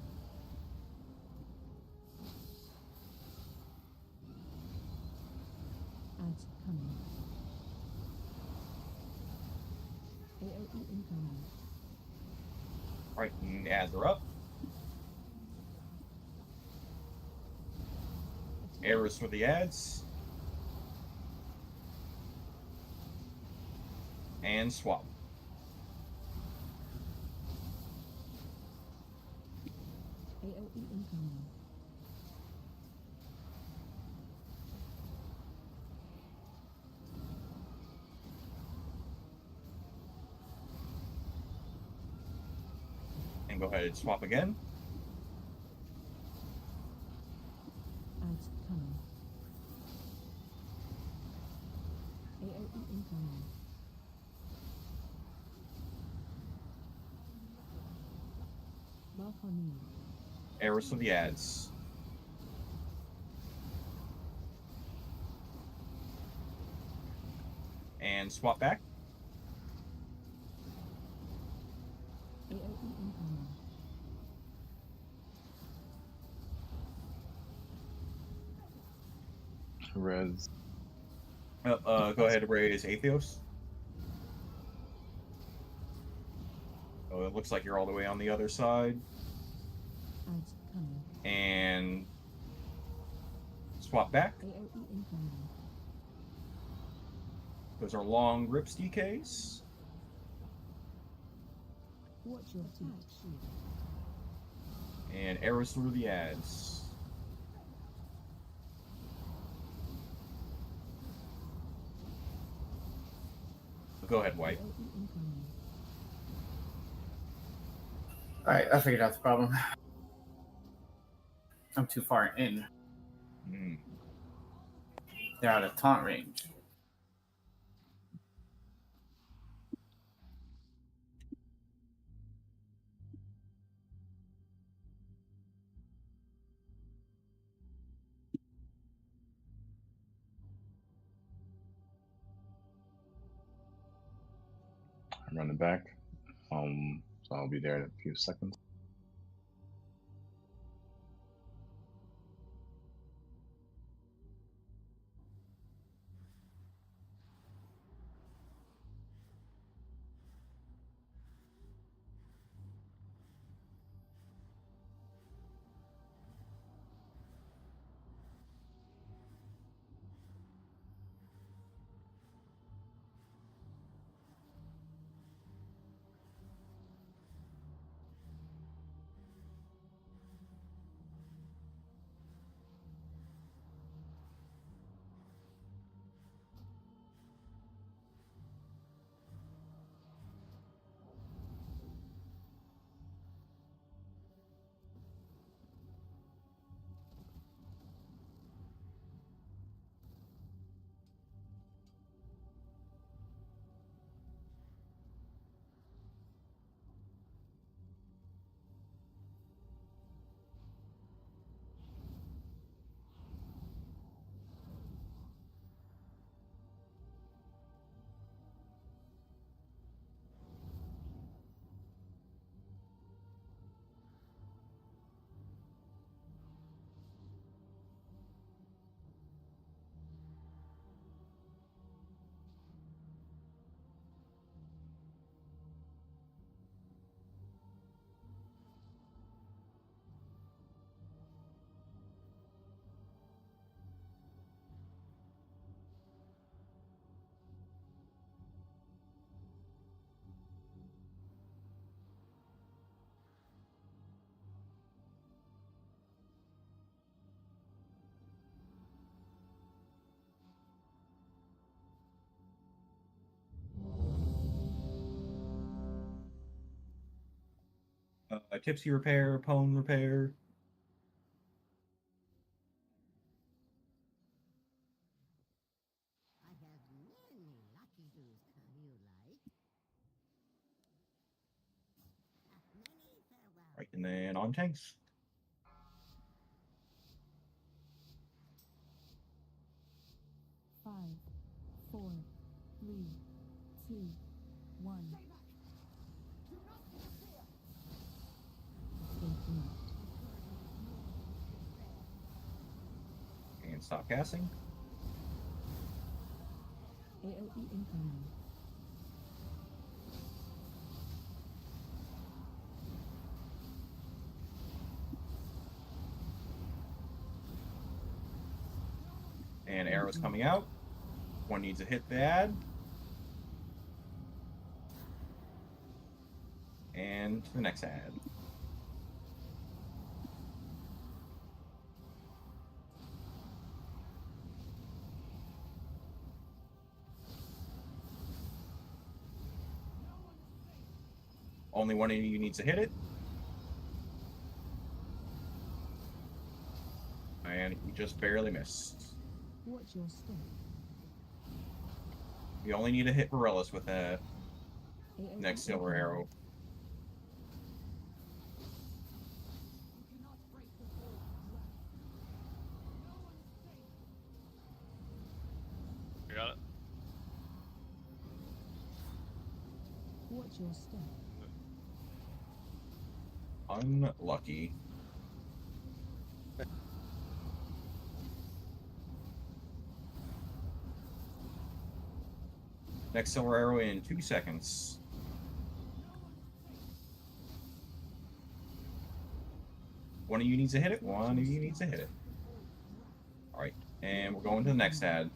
Ads coming. AOE incoming. Alright, and ads are up. Arrows for the ads. And swap. AOE incoming. And go ahead and swap again. Ads coming. AOE incoming. Connie. Arrows to the ads. And swap back. AOE incoming. Res. Go ahead and raise Atheos. Oh, it looks like you're all the way on the other side. Ads coming. And swap back. AOE incoming. Those are long rips DKs. Watch your feet. And arrows through the ads. Go ahead, White. AOE incoming. Alright, I figured out the problem. I'm too far in. They're out of taunt range. I'm running back. So I'll be there in a few seconds. Tipsy repair, pwn repair. I have many lucky do's come you like. Many farewell. Right, and then on tanks. Five, four, three, two, one. And stop casting. AOE incoming. And arrows coming out. One needs to hit the ad. And the next ad. Only one of you needs to hit it. And we just barely missed. Watch your step. We only need to hit Varellis with a AOE next silver incoming. arrow. Watch your step. Unlucky. Next silver arrow in 2 seconds. One of you needs to hit it. One of you needs to hit it. All right, and we're going to the next ad.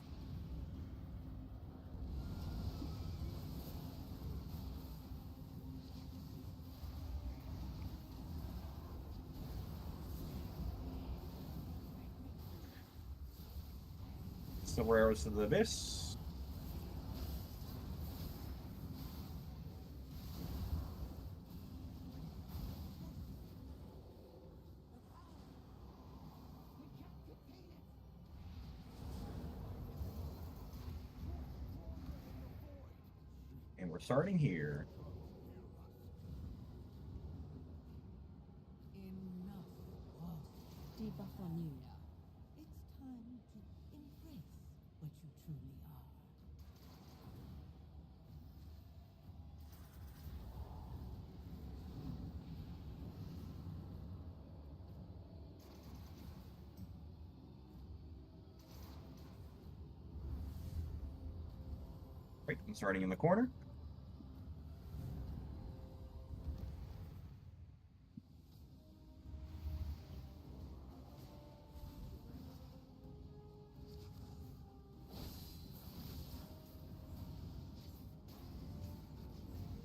Silver arrows to the abyss. And we're starting here. Debuff on you. It's time to embrace what you truly are. Right, I'm starting in the corner.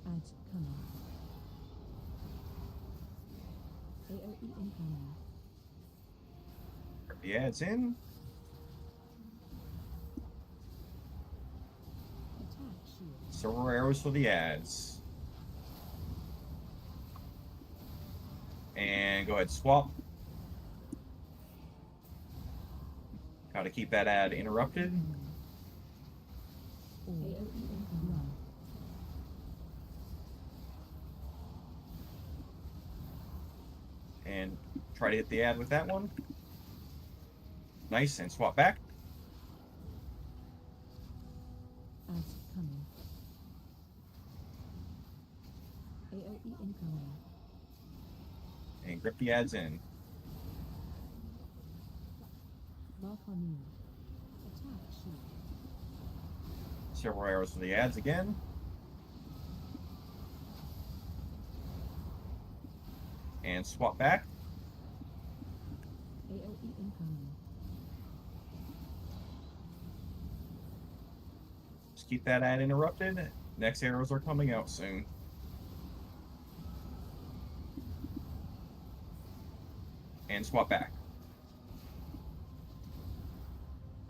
Ads coming. AOE incoming. The ad's in. Attack shield. Silver arrows for the ads. And go ahead, swap. Got to keep that ad interrupted. AOE incoming. And try to hit the ad with that one. Nice, and swap back. Ads coming. AOE incoming. And grip the ads in. Mark on you. Attack shield. Several arrows for the ads again. And swap back. AOE incoming. Just keep that ad interrupted. Next arrows are coming out soon. And swap back.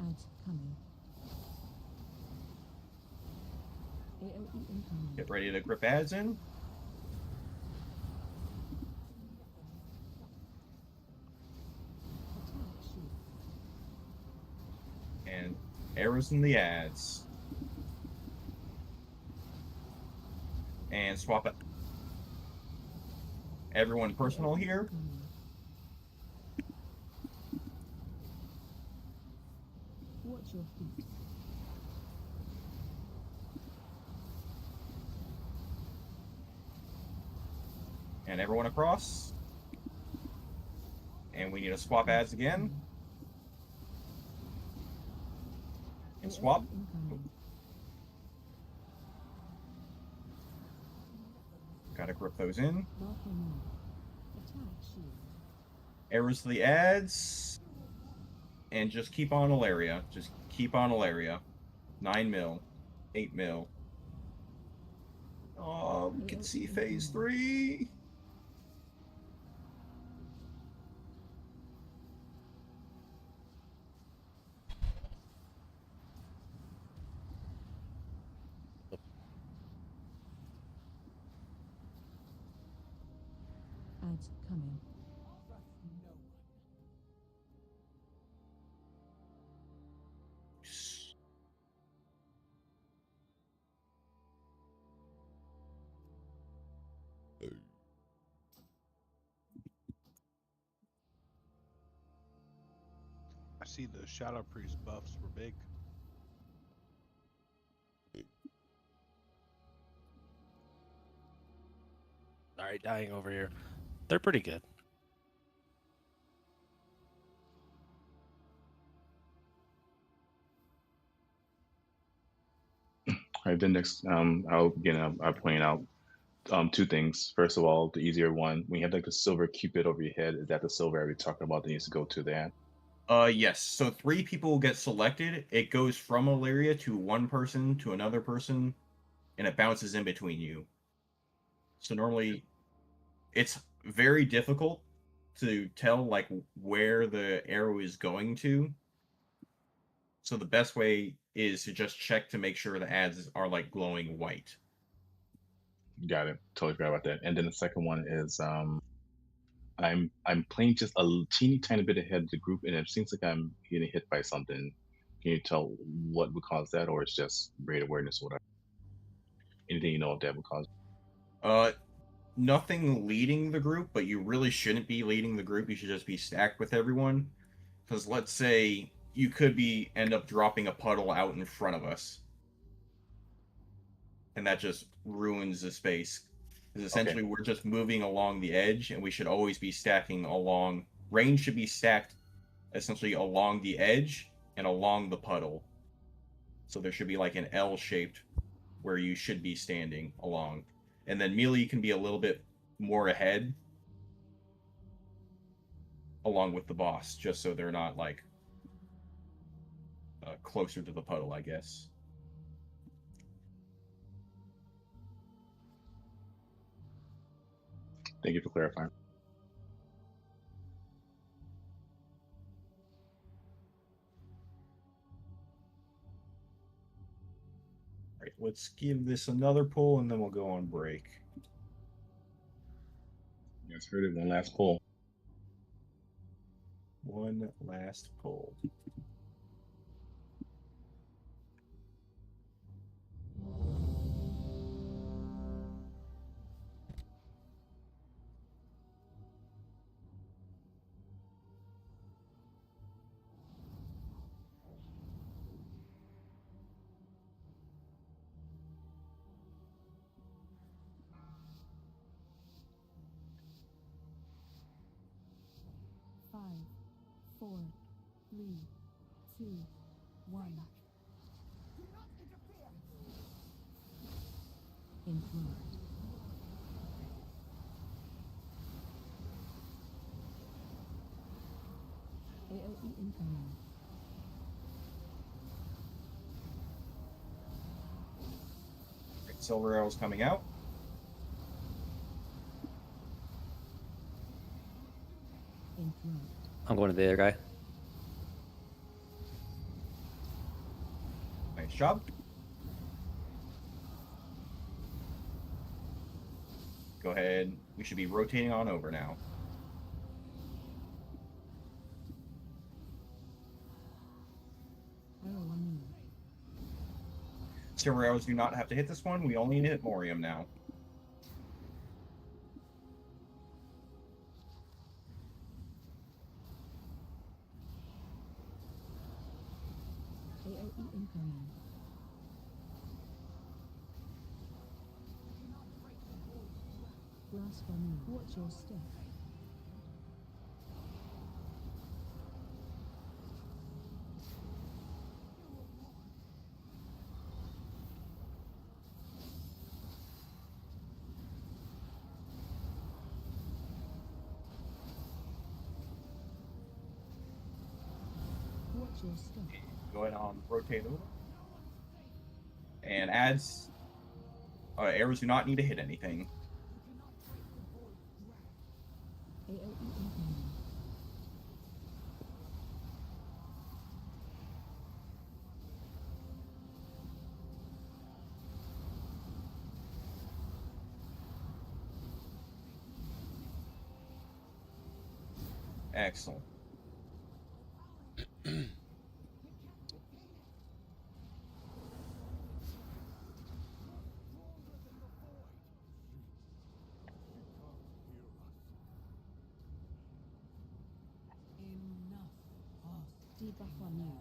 Ads coming. AOE incoming. Get ready to grip ads in. Attack shield. And arrows in the ads. And swap it. Everyone personal here. Incoming. Watch your feet. And everyone across. And we need to swap ads again. And swap. AOE incoming. Gotta grip those in. Mark on you. Attack shield. Arrows to the ads. And just keep on Ilaria. Just keep on Ilaria. 9 mil. 8 mil. Oh, we can see phase 3. Ads coming. I see the Shadow Priest buffs were big. Sorry, dying over here. They're pretty good. All right, then next, I'll begin by pointing out two things. First of all, the easier one, when you have like the silver cupid over your head, is that the silver area we're talking about that needs to go to the end? Yes. So 3 people get selected. It goes from Illyria to one person to another person, and it bounces in between you. So normally, it's very difficult to tell like where the arrow is going to. So the best way is to just check to make sure the ads are like glowing white. Got it. Totally forgot about that. And then the second one is I'm playing just a teeny tiny bit ahead of the group, and it seems like I'm getting hit by something. Can you tell what would cause that, or it's just rate awareness or whatever? Anything you know of that would cause? Nothing leading the group, but you really shouldn't be leading the group. You should just be stacked with everyone. Because let's say you could end up dropping a puddle out in front of us, and that just ruins the space. Because essentially we're just moving along the edge, and we should always be stacking along. Range should be stacked essentially along the edge and along the puddle. So there should be like an L shaped where you should be standing along. And then melee can be a little bit more ahead along with the boss, just so they're not like closer to the puddle, I guess. Thank you for clarifying. All right, let's give this another pull, and then we'll go on break. You guys heard it. One last pull. One last pull. Five, 4, 3, 2, 1. In front. AOE incoming. Right, silver arrows coming out. In front. I'm going to the other guy. Nice job. Go ahead. We should be rotating on over now. Silver arrows do not have to hit this one. We only need to hit Morium now. AOE incoming. Blasphemy. Watch your step. Watch your step. Go ahead on rotate over. And adds arrows do not need to hit anything. AOE incoming. Excellent. Debuff on you.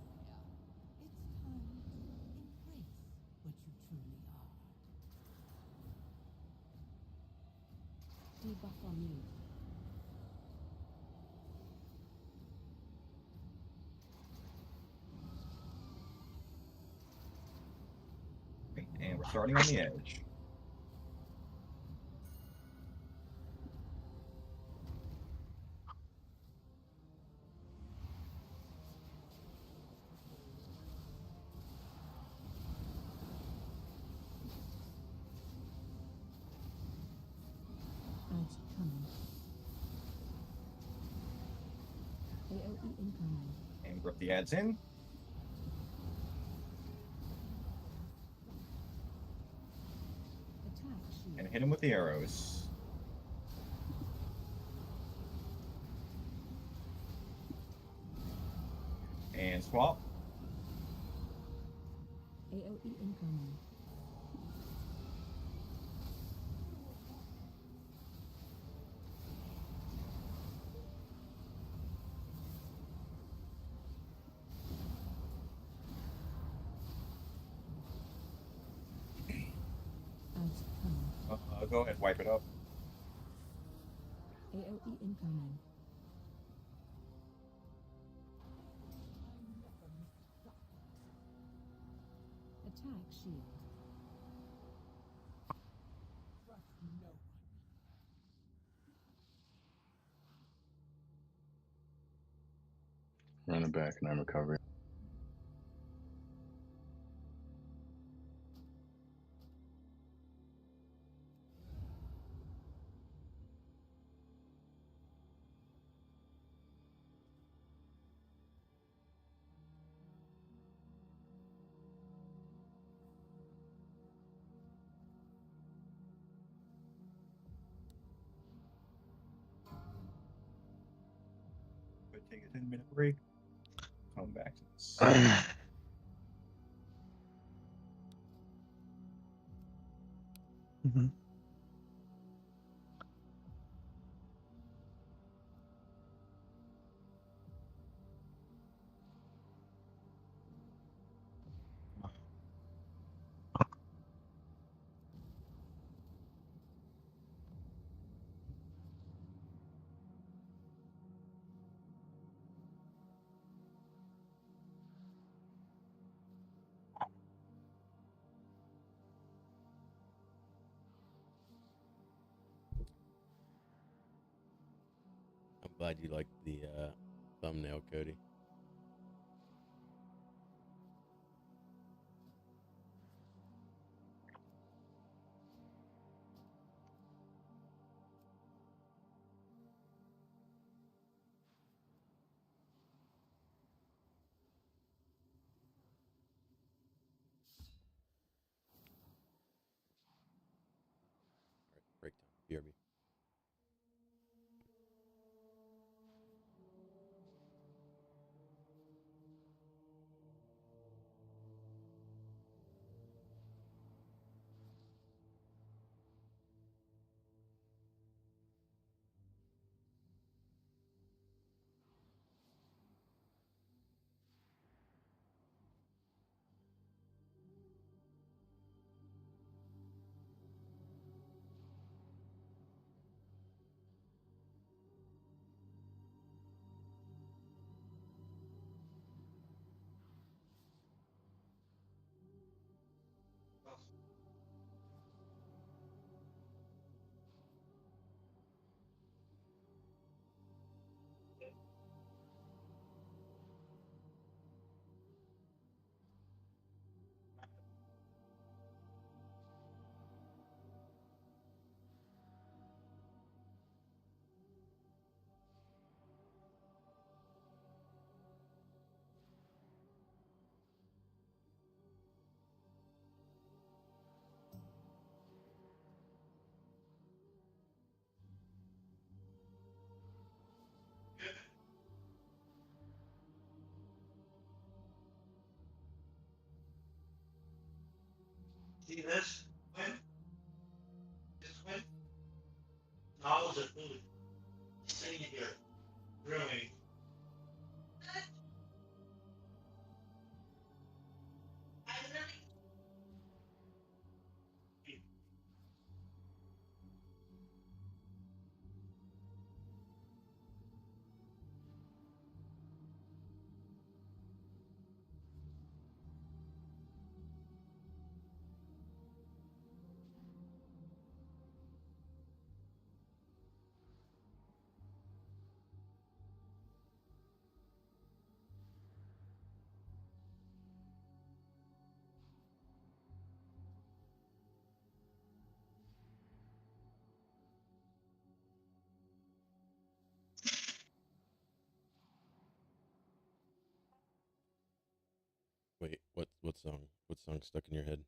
It's time to embrace what you truly are. buff on you. And we're starting on the edge. Ads coming. AOE incoming. And grip the ads in. Attack shield. And hit him with the arrows. And swap. AOE incoming. Ads coming. Go ahead, wipe it up. AOE incoming. Attack shield. Run it back and I'm recovering. Could take a 10-minute break. Come back to this. I'm glad you liked the thumbnail, Cody. All right, break time. BRB. See this? Win? This win? Novels are food. Sitting here, brewing. song? What song stuck in your head?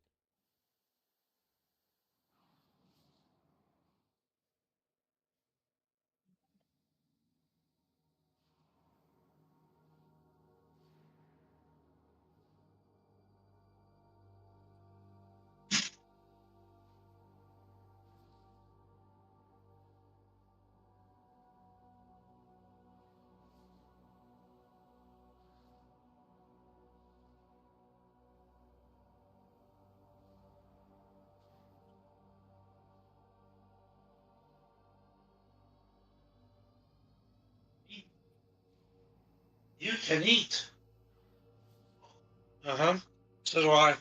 You can eat. Uh huh. So do I.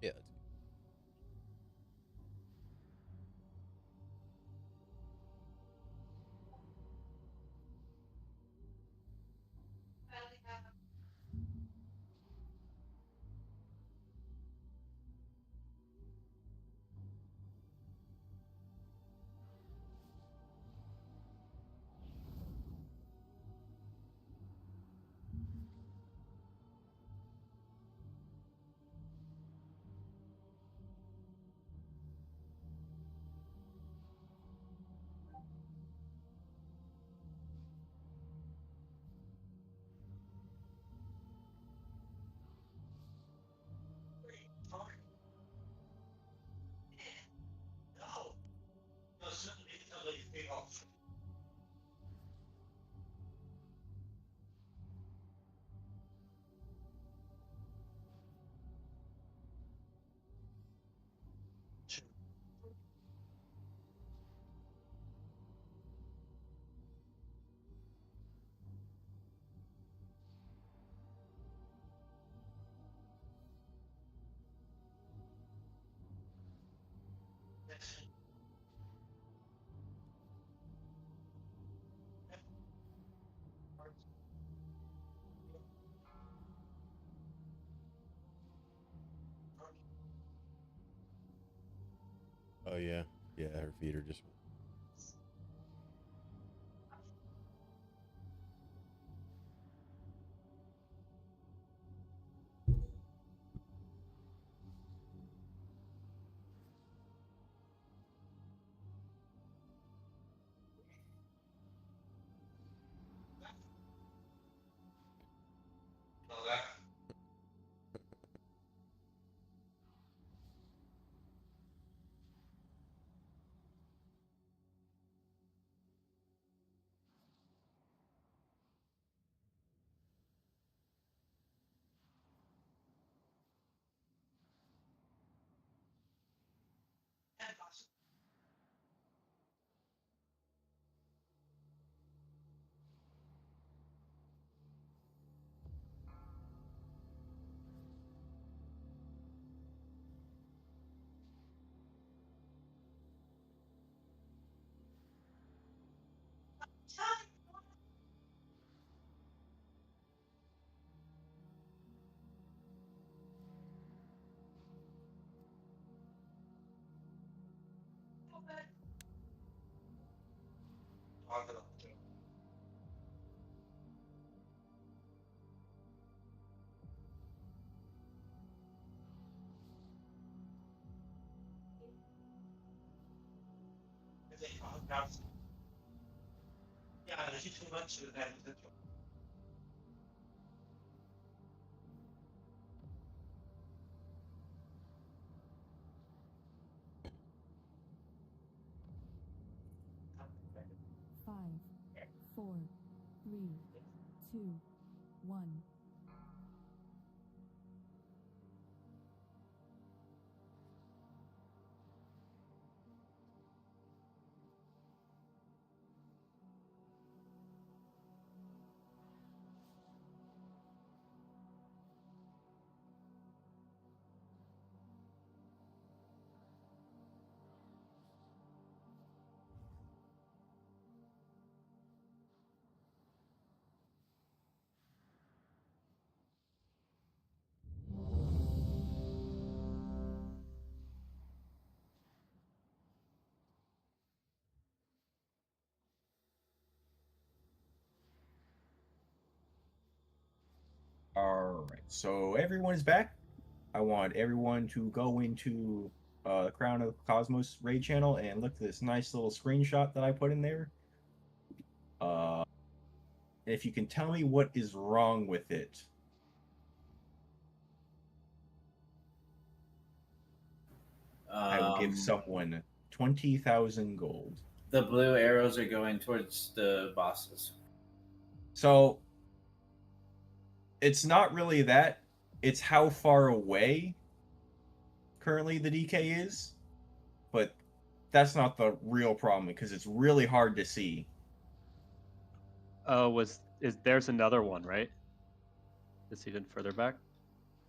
Yeah. No. No, certainly tell you feel off. Oh yeah, yeah. Her feet are just. Know that. Ja, er zit veel mensen bij het. Five, four, three, two, one. All right, so everyone is back. I want everyone to go into Crown of Cosmos raid channel and look at this nice little screenshot that I put in there. If you can tell me what is wrong with it. I will give someone 20,000 gold. The blue arrows are going towards the bosses. So it's not really that. It's how far away currently the DK is. But that's not the real problem because it's really hard to see. Oh, there's another one, right? It's even further back.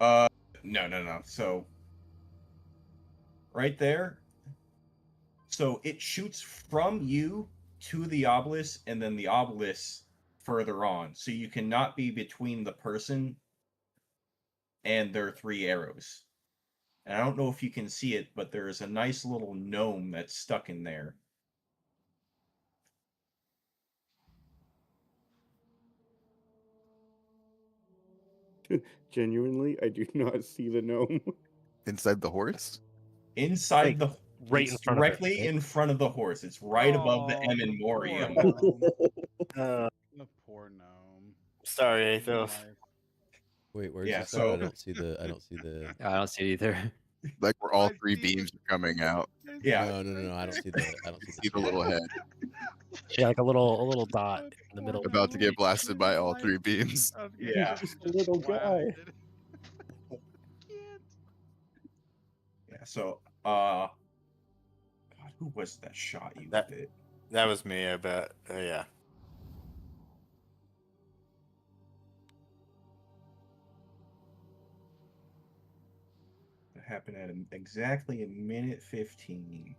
No. So right there. So it shoots from you to the obelisk and then the obelisk further on. So you cannot be between the person and their 3 arrows. And I don't know if you can see it, but there's a nice little gnome that's stuck in there. Genuinely, I do not see the gnome. Inside the horse? Inside Like, right in front of it, directly right? in front of the horse. It's right above the M in Morium. The poor gnome. Sorry, Athos. Wait, where's Yeah, this at? so- I don't see the. I don't see the. I don't see it either. Like where all 3 beams are coming out. Yeah. No. I don't see the. I don't see See the little head. Yeah, like a little dot in the middle. About to get blasted by all 3 beams. Yeah. Just a little guy. Yeah, so God, who was that shot you with it? That was me, I bet. Yeah. That happened at exactly a minute 15.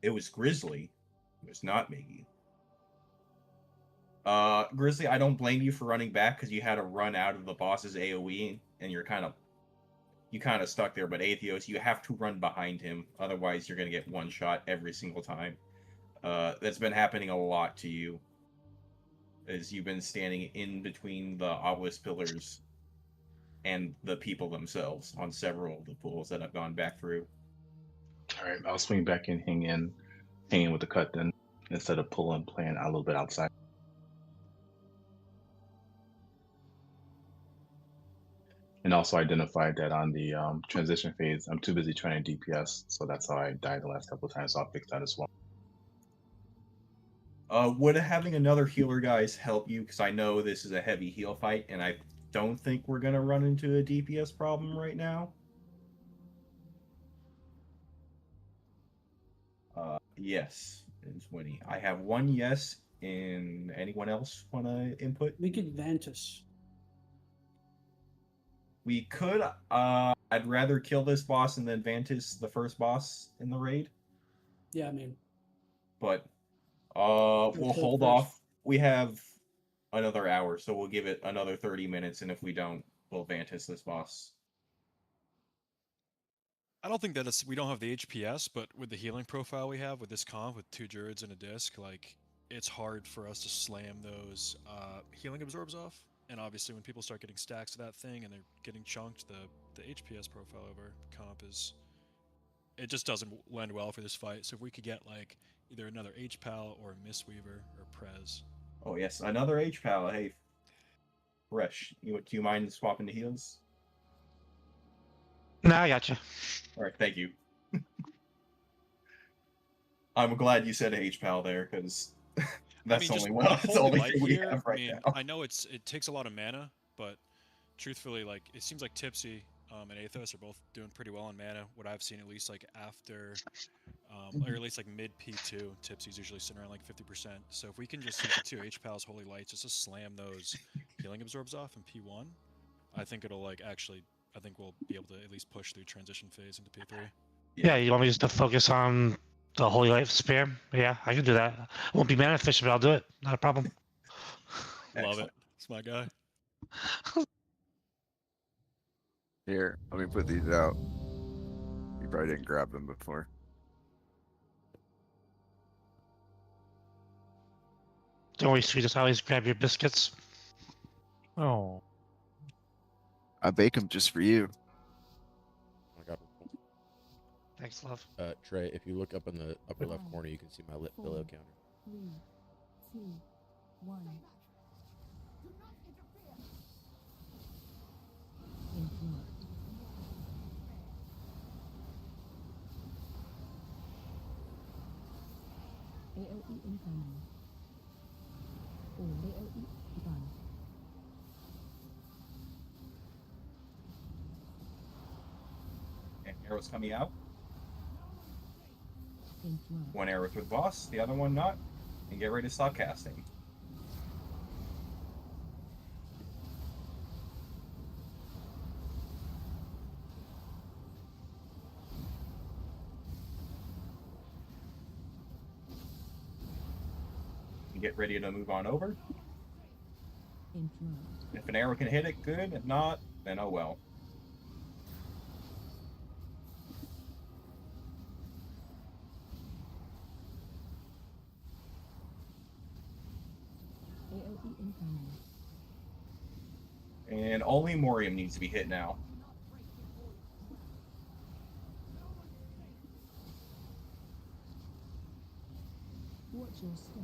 It was Grizzly. It was not Miggy. Grizzly, I don't blame you for running back because you had to run out of the boss's AoE and you're kind of stuck there. But Atheos, you have to run behind him, otherwise you're gonna get one shot every single time. That's been happening a lot to you, as you've been standing in between the obelisk pillars and the people themselves on several of the pools that I've gone back through. All right, I'll swing back and hang in with the cut then, instead of playing a little bit outside. And also identified that on the transition phase, I'm too busy trying to DPS, so that's how I died the last couple of times. So I'll fix that as well. Would having another healer guys help you? Because I know this is a heavy heal fight, and I don't think we're gonna run into a DPS problem right now. Yes, is Winnie. I have one yes. And anyone else want to input? We could Ventus. We could. I'd rather kill this boss and then Vantis the first boss in the raid. Yeah, I mean. But we'll kill hold first. off. We have another hour, so we'll give it another 30 minutes, and if we don't, we'll Vantis this boss. I don't think that we don't have the HPS, but with the healing profile we have with this comp with 2 druids and a disc, like it's hard for us to slam those healing absorbs off. And obviously, when people start getting stacks of that thing and they're getting chunked, the HPS profile of our comp it just doesn't lend well for this fight. So if we could get like either another HPAL or a Mistweaver or Prez. Oh yes, another HPAL. Hey, Fresh, do you mind swapping the heals? Nah, I got you. All right, thank you. I'm glad you said HPAL there, because that's just that's the only thing we here, have right now. I know it takes a lot of mana, but truthfully, like it seems like Tipsy and Athos are both doing pretty well on mana. What I've seen, at least like after, or at least like mid P2, Tipsy's usually sitting around like 50%. So if we can just use the 2 HPALs, Holy Lights, just to slam those healing absorbs off in P1, I think it'll like actually, I think we'll be able to at least push through transition phase into P3. Yeah, you want me just to focus on the Holy Light Spear? Yeah, I can do that. I won't be mana efficient, but I'll do it. Not a problem. Love it. It's my guy. Here, let me put these out. You probably didn't grab them before. Don't worry, sweetest. I always grab your biscuits. Oh. I bake them just for you. I got Thanks, love. Trey, if you look up in the upper left corner, you can see my lit pillow counter. 3, 2, 1. Interrupt. AOE incoming. Or AOE done. And arrows coming out. Interrupt. One arrow with boss, the other one not. And get ready to stop casting. And get ready to move on over. Interrupt. If an arrow can hit it, good. If not, then oh well. AOE incoming. And only Morium needs to be hit now. Watch your step.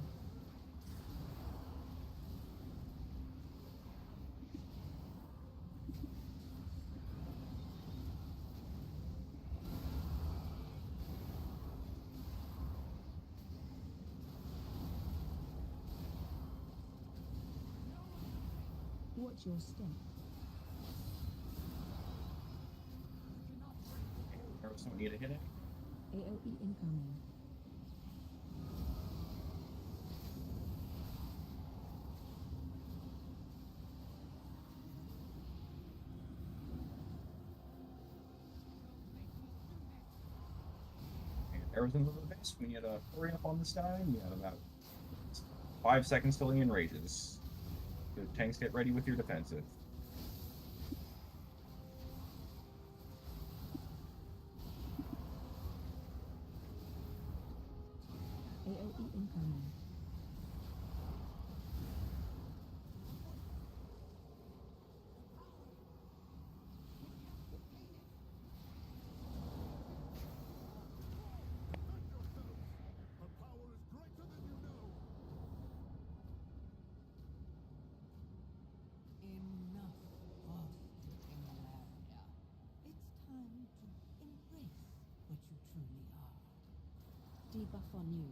Watch your step. Arrows don't need to hit it. AOE incoming. Arrows in the base. We need to hurry up on this guy. We have about 5 seconds till he enrages. The tanks, get ready with your defensive. AOE incoming. Enough of Himalaya. It's time to embrace what you truly are. Debuff on you.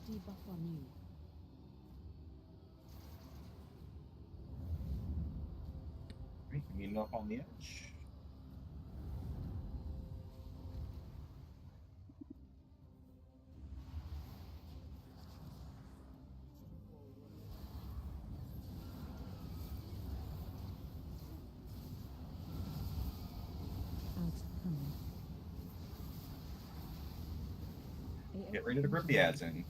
Debuff on you. Meeting up on the edge. Ads coming. Get ready to grip the ads in.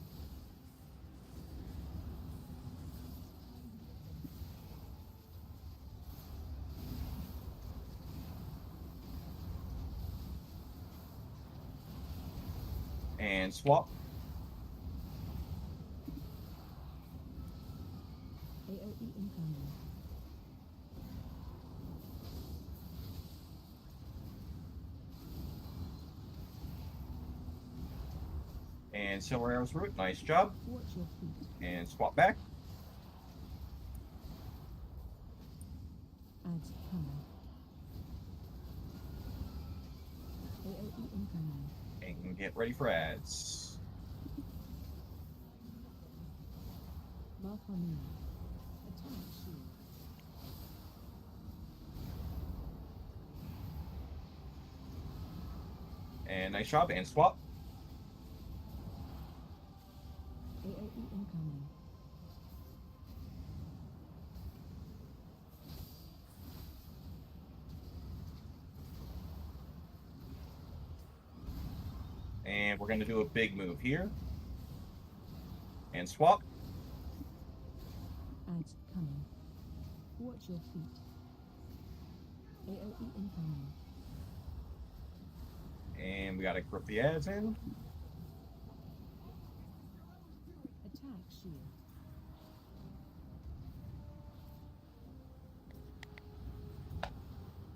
And swap. AOE incoming. And silver arrows through it. Nice job. Watch your feet. And swap back. Ads coming. AOE incoming. And get ready for ads. Mark on me. Attack shield. And nice job. And swap. AOE incoming. And we're going to do a big move here. And swap. Ads coming. Watch your feet. AOE incoming. And we got to grip the ads in. Attack shield.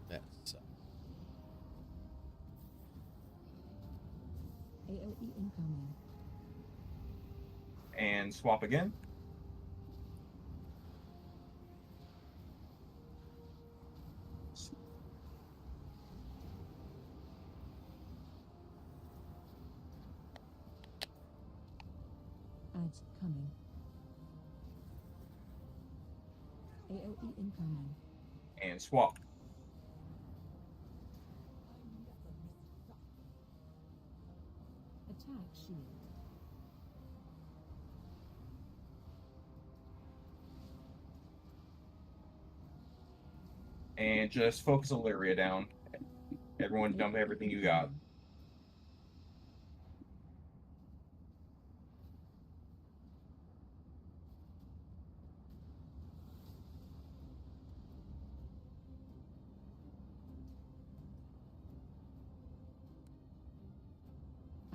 That sucks. AOE incoming. And swap again. Ads coming. AOE incoming. And swap. Attack shield. And just focus Illyria down. Everyone dump everything you got.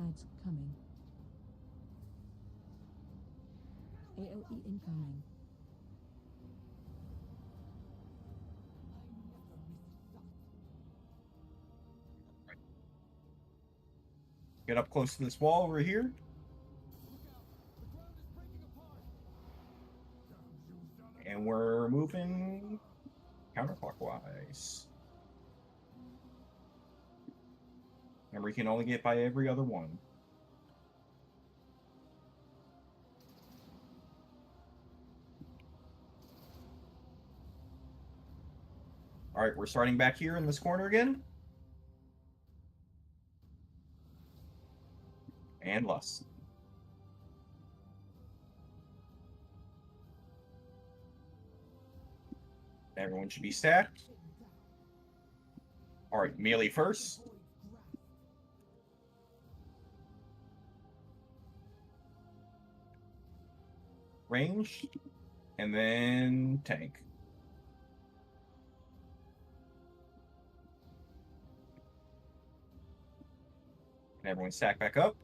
Ads coming. AOE incoming. Get up close to this wall over here. And we're moving counterclockwise. And we can only get by every other one. All right, we're starting back here in this corner again. And lust. Everyone should be stacked. All right, melee first. Range. And then tank. And everyone stack back up.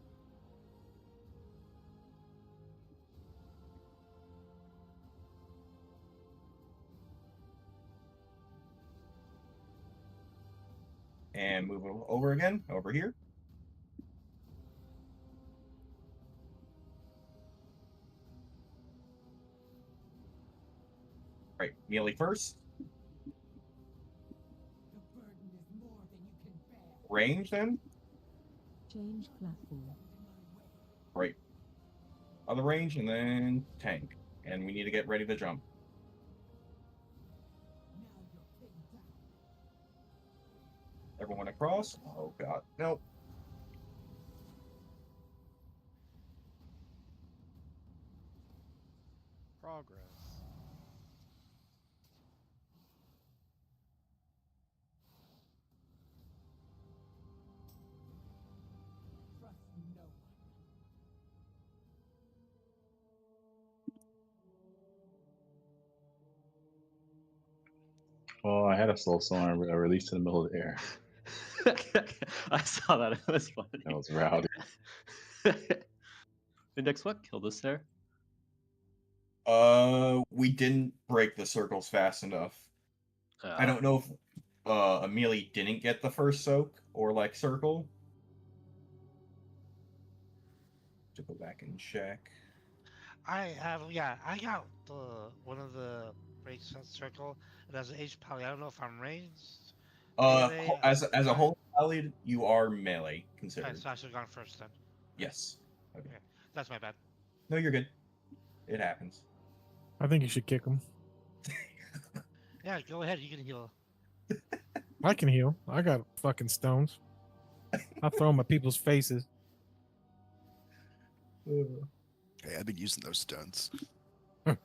And move over again, over here. Right, melee first. Range then. Change platform. Right. Other range and then tank. And we need to get ready to jump. Everyone across. Oh god. Nope. Progress. Oh, I had a soul song I released in the middle of the air. I saw that. It was funny. That was rowdy. Index, what killed us there? We didn't break the circles fast enough. I don't know if Amelie didn't get the first soak or like circle. To go back and check. I got the one of the breaks at circle. It has an H poly. I don't know if I'm ranged. Melee, As a whole valid, you are melee Okay, considered. so I should have gone first then. Yes. Okay. Okay, that's my bad. No, you're good. It happens. I think you should kick him. Yeah, go ahead. You can heal. I can heal. I got fucking stones. I throw them at people's faces. Hey, I've been using those stones. I've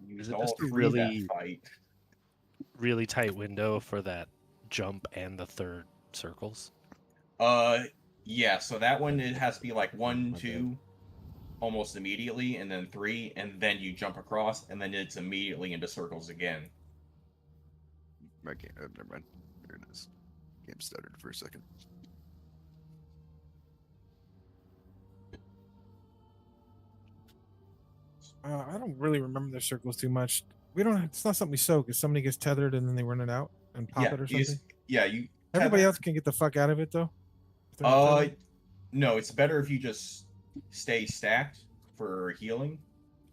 Is used it all just a three that really, fight. really tight window for that jump and the third circles? Yeah, so that one, it has to be like 1, 2, almost immediately, and then 3, and then you jump across, and then it's immediately into circles again. My game, never mind. There it is. Game stuttered for a second. I don't really remember the circles too much. We don't. It's not something we soak. If somebody gets tethered and then they run it out and pop Yeah, it or you something. you. Everybody tether. else can get the fuck out of it though. If they're not tethered. No, it's better if you just stay stacked for healing.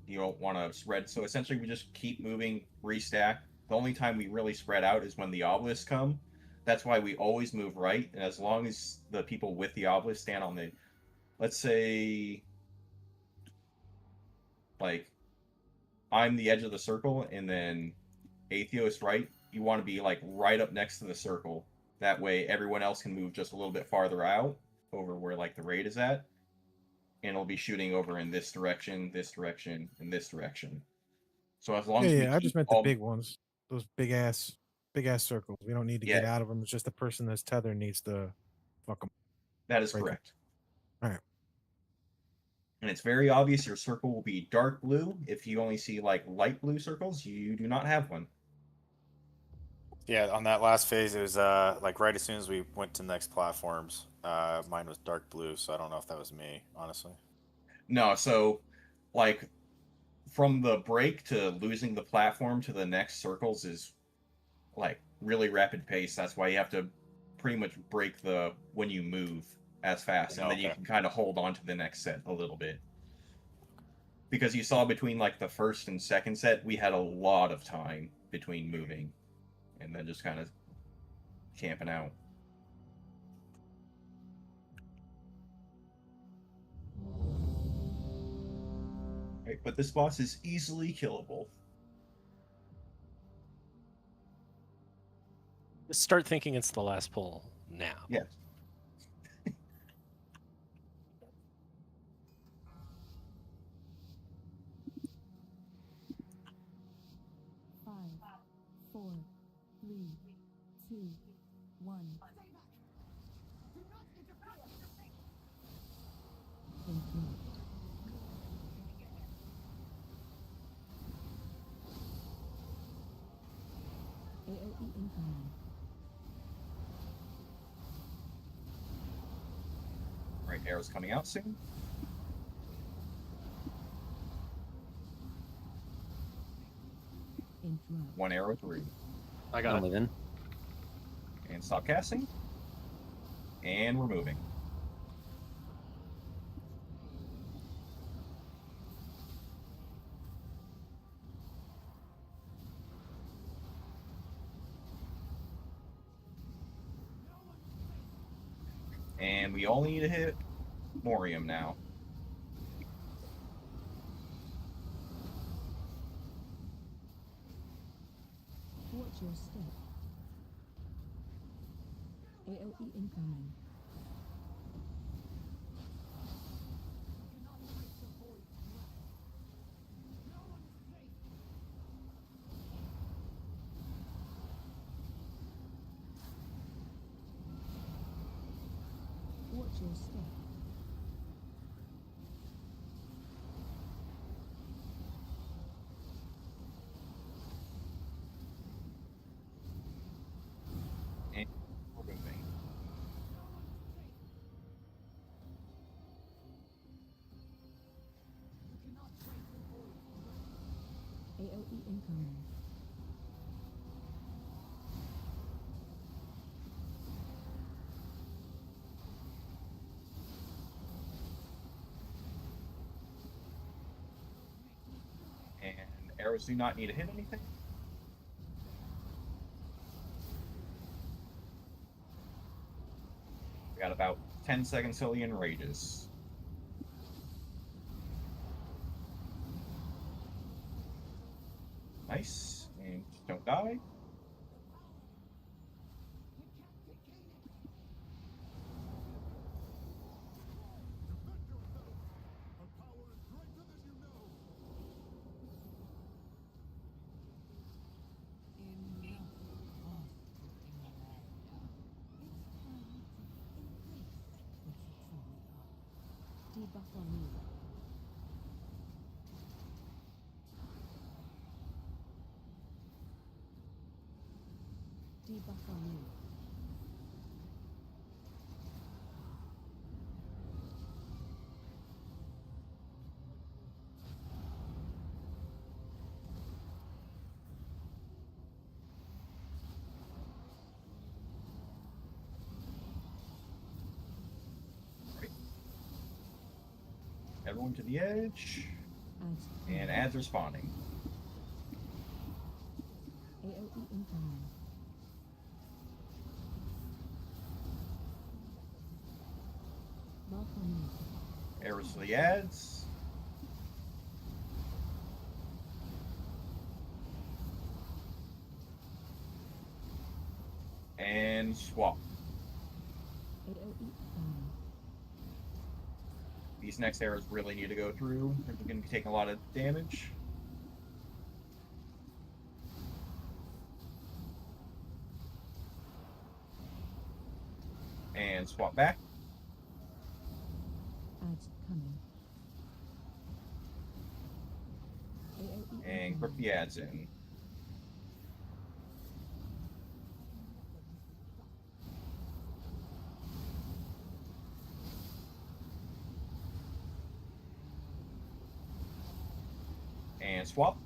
You don't want to spread. So essentially, we just keep moving, restack. The only time we really spread out is when the obelisks come. That's why we always move right. And as long as the people with the obelisk stand on the, let's say, like, I'm the edge of the circle, and then Atheos right. You want to be like right up next to the circle. That way, everyone else can move just a little bit farther out over where like the raid is at, and it'll be shooting over in this direction, and this direction. So as long as we I just keep meant all... the big ones. Those big ass circles. We don't need to get out of them. It's just the person that's tethered needs to fuck them. That is correct. All right. And it's very obvious your circle will be dark blue. If you only see like light blue circles, you do not have one. Yeah, on that last phase, it was like right as soon as we went to the next platforms, mine was dark blue, so I don't know if that was me, honestly. No, so like from the break to losing the platform to the next circles is like really rapid pace. That's why you have to pretty much break the when you move as fast, and then you can kind of hold on to the next set a little bit. Because you saw between like the first and second set, we had a lot of time between moving and then just kind of camping out. Right, but this boss is easily killable. Just start thinking it's the last pull now. Yeah. AOE incoming. Right, arrow's coming out soon. One arrow through. I got it. In. And stop casting. And we're moving. And we only need to hit Morium now. Watch your step. AOE incoming. Watch your step. And we're moving. AOE incoming. And arrows do not need to hit anything. We got about 10 seconds till he enrages. Nice. And just don't die. Debuff on me. Debuff on me. Everyone to the edge. And ads are spawning. AOE incoming. Mark on me. Arrows to the ads. And swap. AOE incoming. These next arrows really need to go through. They're going to be taking a lot of damage. And swap back. Ads coming. AOE And grip the ads in. And swap.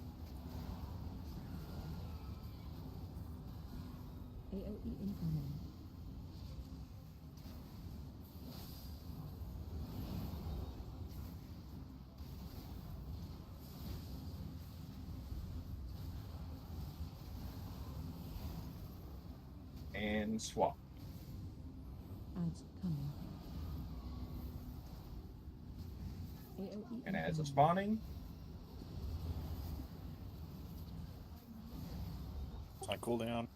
AOE incoming. And swap. Ads coming. AOE And ads are incoming. spawning. It's on cooldown.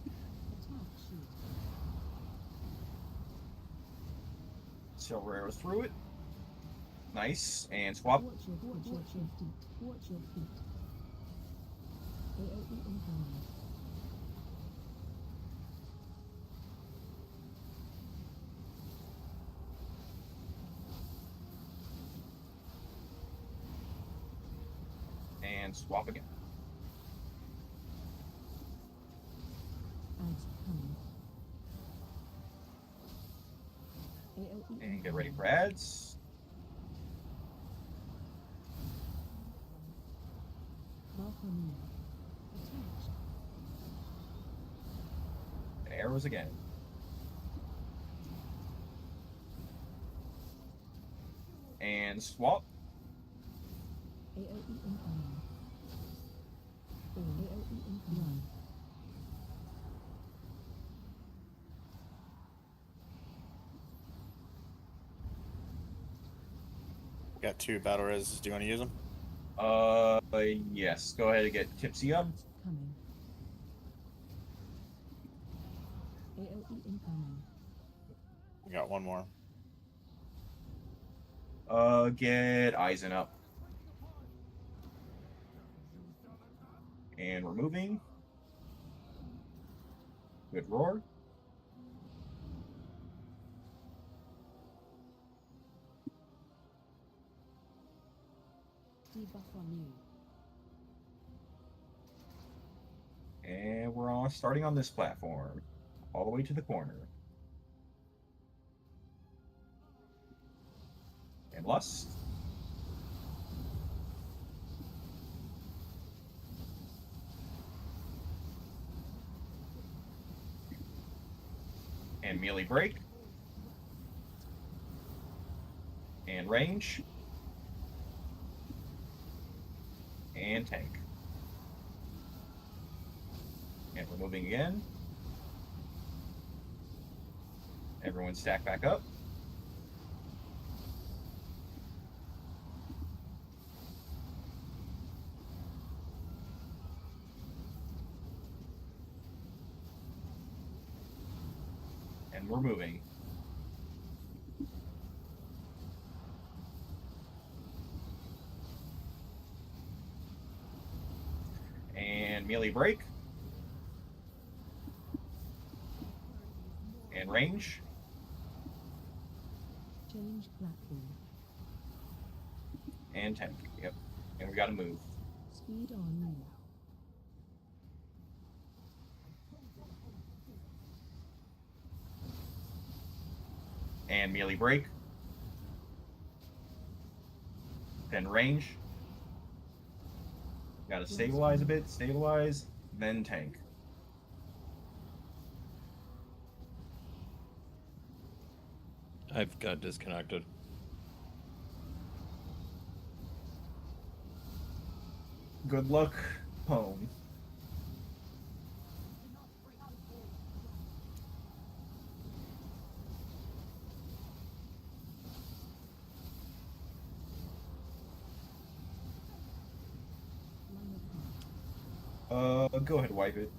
Attack shield. Silver arrows through it. Nice. And swap. Watch your feet. Watch your feet. AOE incoming. And swap again. Ads coming. AOE And get ready for ads. Mark on me. Attached. And arrows again. And swap. AOE incoming. AOE incoming. Got 2 battle reses. Do you want to use them? Yes. Go ahead and get tipsy up. Coming. AOE incoming. We got 1 more. Get Eisen up. And removing. Good roar. Debuff on you. And we're on starting on this platform. All the way to the corner. And lust. melee break. And range. And tank. And we're moving again. Everyone stack back up. And we're moving. And melee break. And range. Change platform. And tank. Yep. And we gotta move. Speed on now. And melee break. Then range. Gotta stabilize a bit, stabilize, then tank. I've got disconnected. Good luck, home. Go ahead, wipe it.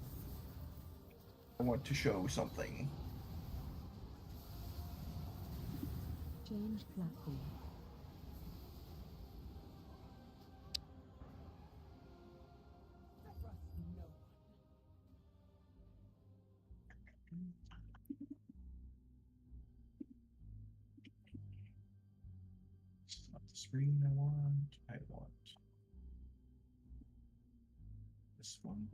I want to show something. Change platform. It's not the screen I want. I want this one.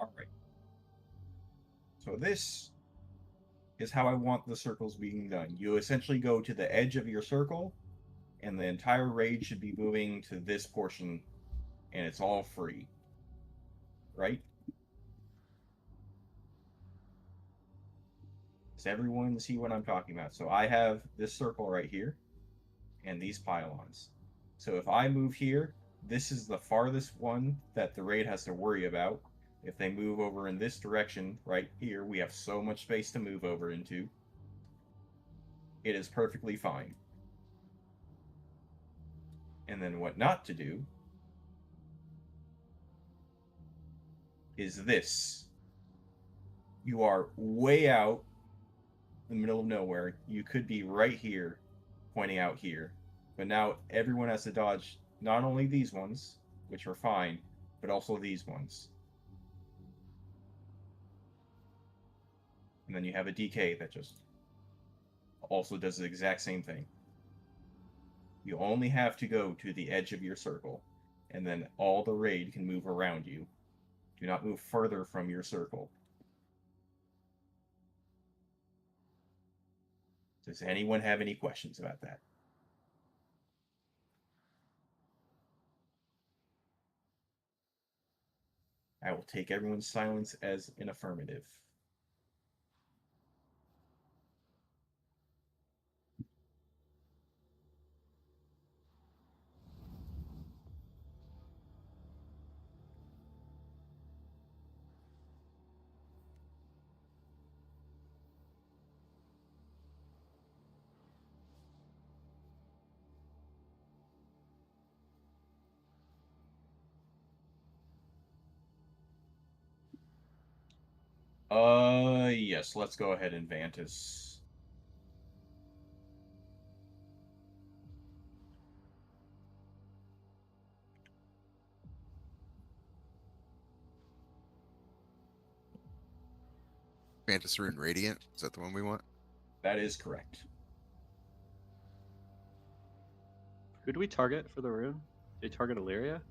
All right. So this is how I want the circles being done. You essentially go to the edge of your circle, and the entire raid should be moving to this portion, and it's all free. Right? Does everyone see what I'm talking about? So I have this circle right here, and these pylons. So if I move here, this is the farthest one that the raid has to worry about. If they move over in this direction, right here, we have so much space to move over into. It is perfectly fine. And then what not to do is this. You are way out in the middle of nowhere. You could be right here, pointing out here. But now everyone has to dodge not only these ones, which are fine, but also these ones. And then you have a DK that just also does the exact same thing. You only have to go to the edge of your circle, and then all the raid can move around you. Do not move further from your circle. Does anyone have any questions about that? I will take everyone's silence as an affirmative. Yes, let's go ahead and Vantis. Mantis Rune Radiant. Is that the one we want? That is correct. Who do we target for the rune? Do we target Illyria?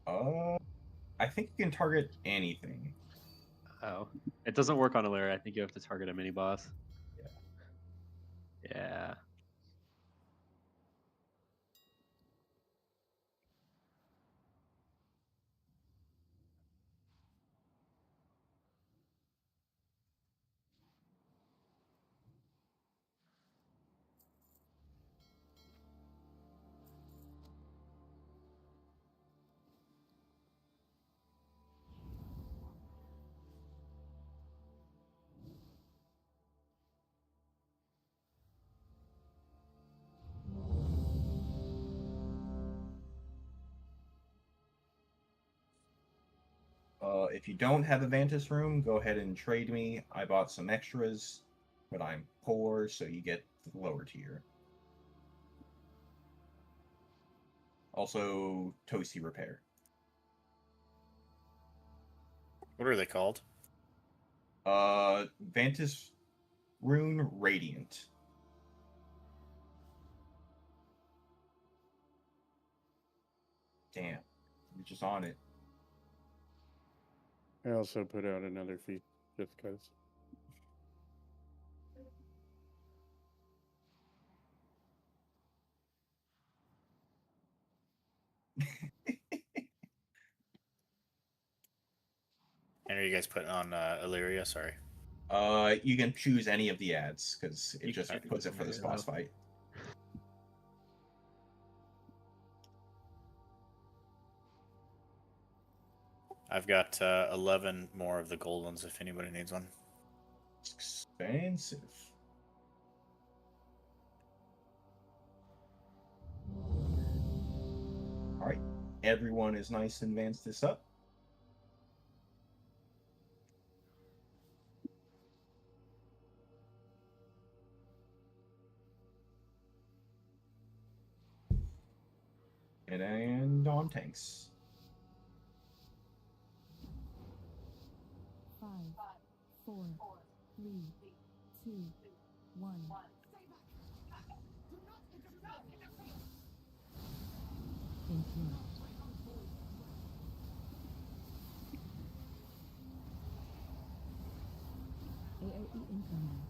I think you can target anything. Oh, it doesn't work on Illyria. I think you have to target a mini boss. Yeah. If you don't have a Vantis room, go ahead and trade me. I bought some extras, but I'm poor, so you get the lower tier. Also, Toasty Repair. What are they called? Vantis Rune Radiant. Damn, you're just on it. I also put out another fee just because. And are you guys putting on Illyria? Sorry. You can choose any of the ads because it just puts it for this boss fight. I've got 11 more of the gold ones if anybody needs one. It's expensive. Alright, everyone is nice and advanced this up. And on tanks. 5, 4, 3, 2, 1. Influence. AOE incoming.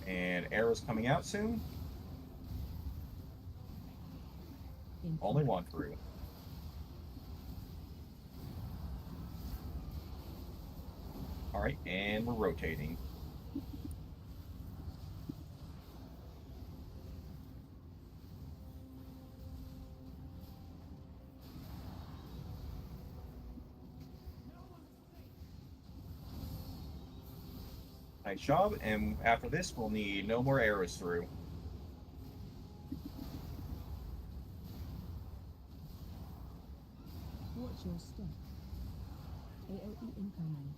And arrows coming out soon. Only one through. Alright, and we're rotating. Nice job, and after this, we'll need no more arrows through. Watch your step. AOE incoming.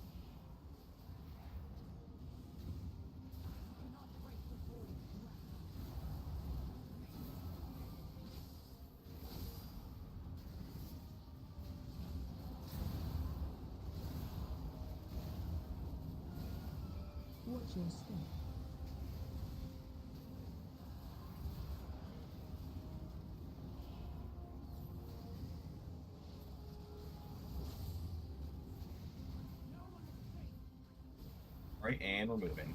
Watch your step. Right, and we're moving.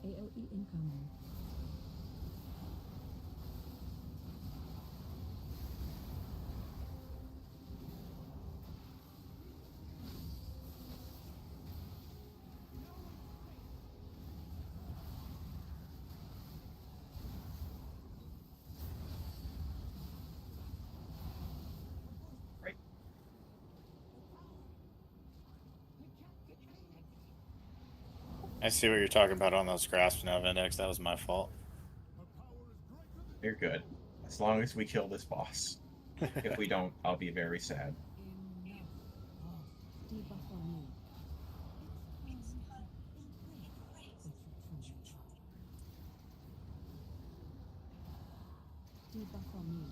AOE incoming. I see what you're talking about on those grasps now, Index. That was my fault. You're good. As long as we kill this boss. If we don't, I'll be very sad. Debuff on you. It's time to embrace what you truly are. Debuff on you.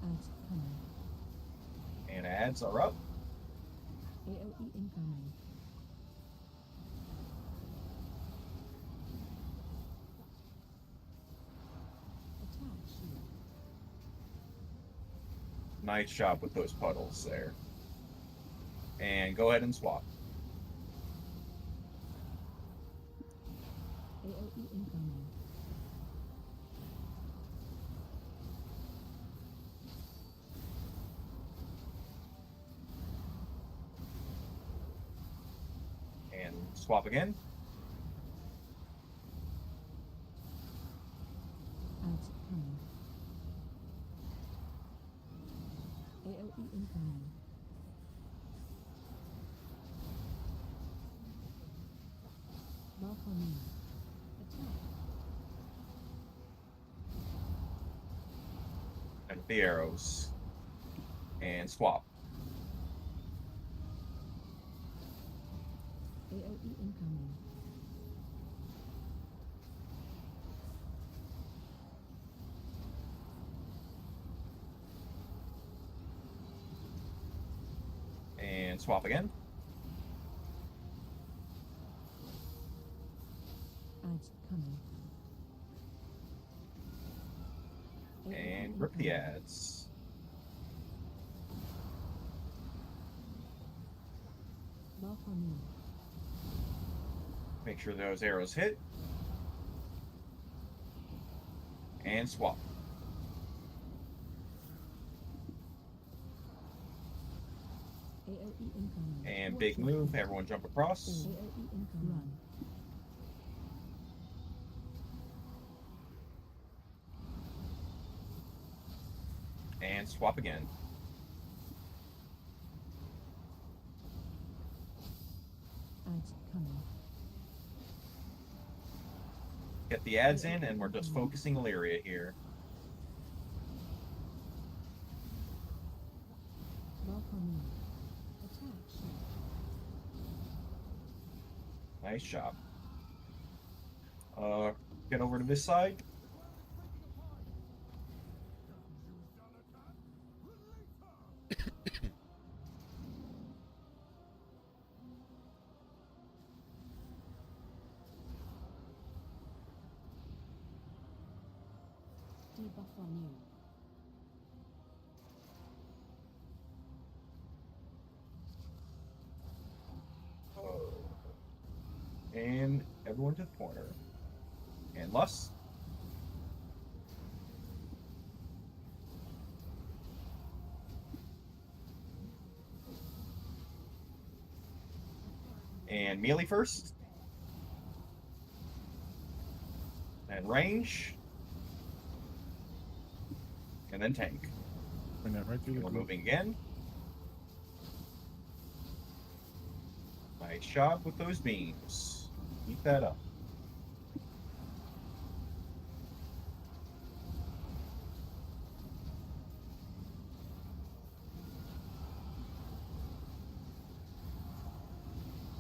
Ads coming. And ads are up. AOE incoming. Attack shield. Nice job with those puddles there. And go ahead and swap. AOE incoming. And swap again. Ads coming. AOE incoming. Mark on you. Attack. And the arrows. And swap. AOE incoming. And swap again. Ads coming. And rip the ads. Mark on you. Make sure those arrows hit. And swap. AOE incoming. And big move. Everyone jump across. AOE incoming. Run. And swap again. Ads coming. Get the ads in, and we're just focusing Illyria here. Mark on you. Attack shield. Nice job. Get over to this side. Debuff on you. And everyone to the corner. And Lust. And melee first. And range. And then tank. Bring that right through the We're group. moving again. Nice job with those beams. Keep that up.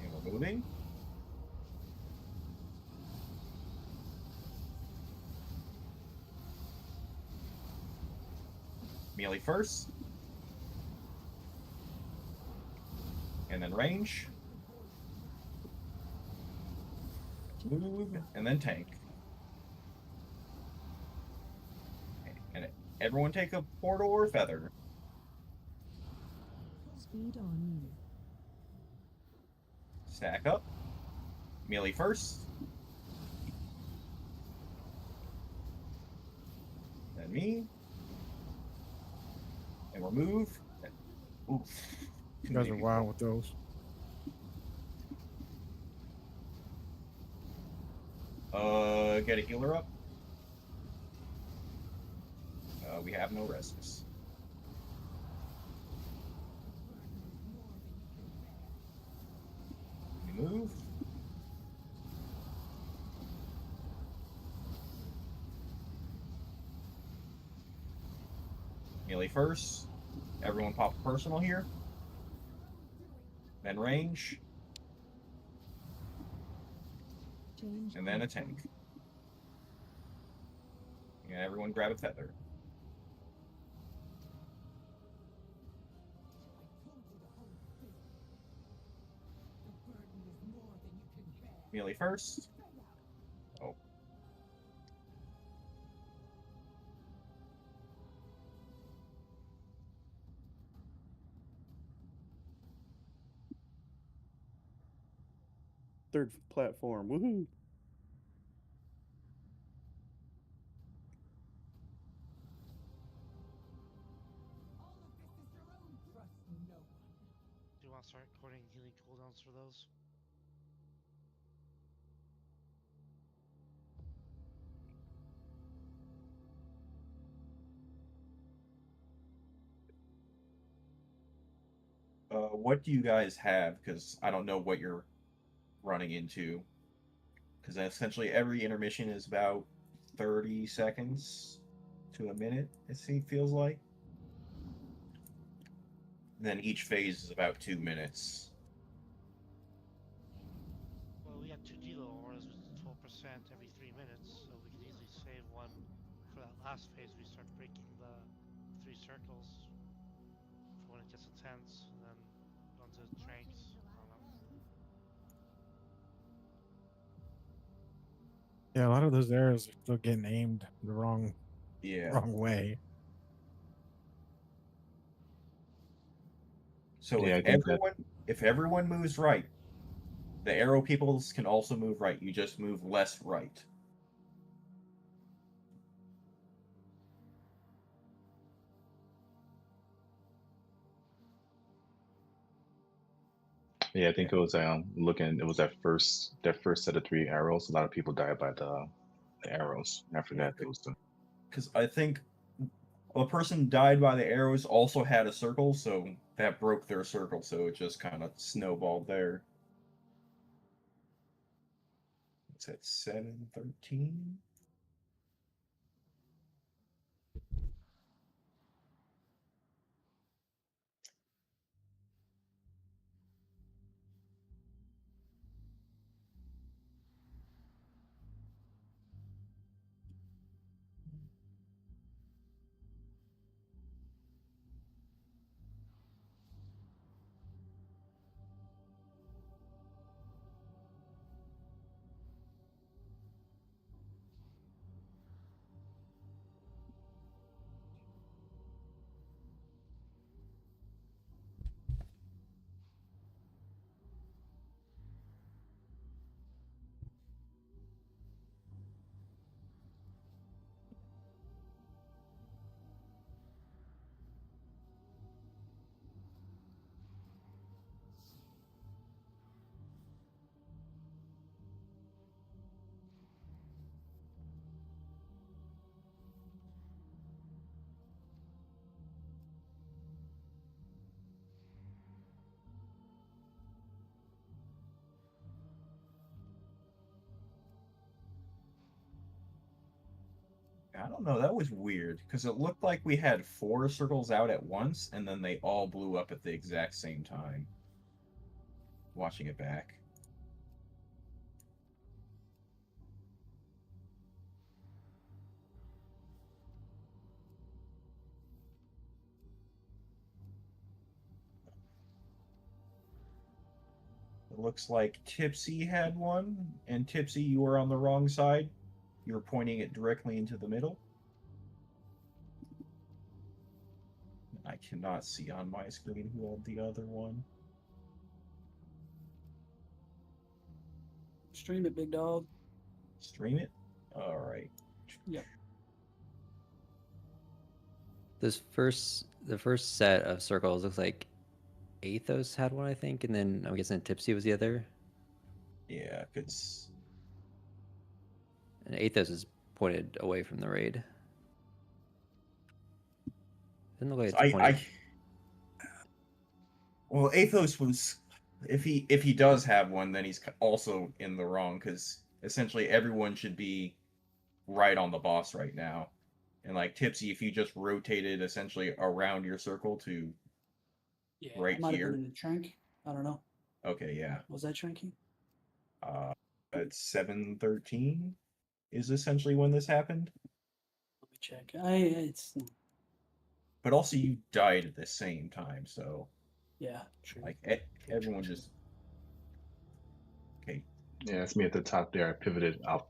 And we're moving. Melee first. And then range. Move, and then tank. And everyone take a portal or feather. Speed on you. Stack up. Melee first. Then me. and remove. Oof. You guys are wild with those. Get a healer up. We have no resist. We move. Melee first. Everyone pop a personal here. Then range. And then a tank. And everyone grab a feather. Melee first. Oh. Third platform. Woohoo! Do you want to start recording healing cooldowns for those? What do you guys have? Because I don't know what you're running into. Because essentially every intermission is about 30 seconds to a minute, it feels like. And then each phase is about 2 minutes. Well, we got 2 Delo auras, which is 12% every 3 minutes, so we could easily save one for that last phase. We start breaking the 3 circles for when it gets intense, and then go into tranks. I don't know. Yeah, a lot of those arrows are still getting aimed the wrong way. So Yeah, I if think that- everyone moves right, the arrow peoples can also move right. You just move less right. Yeah, I think it was looking. It was that first set of 3 arrows. A lot of people died by the arrows. After that, there was the. Because I think a person died by the arrows also had a circle, so that broke their circle, so it just kind of snowballed there. It's at 7:13. I don't know, that was weird, because it looked like we had 4 circles out at once, and then they all blew up at the exact same time. Watching it back. It looks like Tipsy had one, and Tipsy, you were on the wrong side. You were pointing it directly into the middle. I cannot see on my screen who had the other one. Stream it, big dog. Stream it? Alright. Yep. the first set of circles looks like Athos had one, I think, and then I'm guessing Tipsy was the other. Yeah, because And Athos is pointed away from the raid. Doesn't look like it's pointed. Well, Athos was, if he does have one, then he's also in the wrong, because essentially everyone should be right on the boss right now. And like Tipsy, if you just rotated essentially around your circle to Yeah, right I might here. have been in the trunk. I don't know. Okay, yeah. Was that Tranky? At 7:13 is essentially when this happened. Let me check. It's But also you died at the same time, so yeah, true. like everyone just okay. Yeah, it's me at the top there. I pivoted out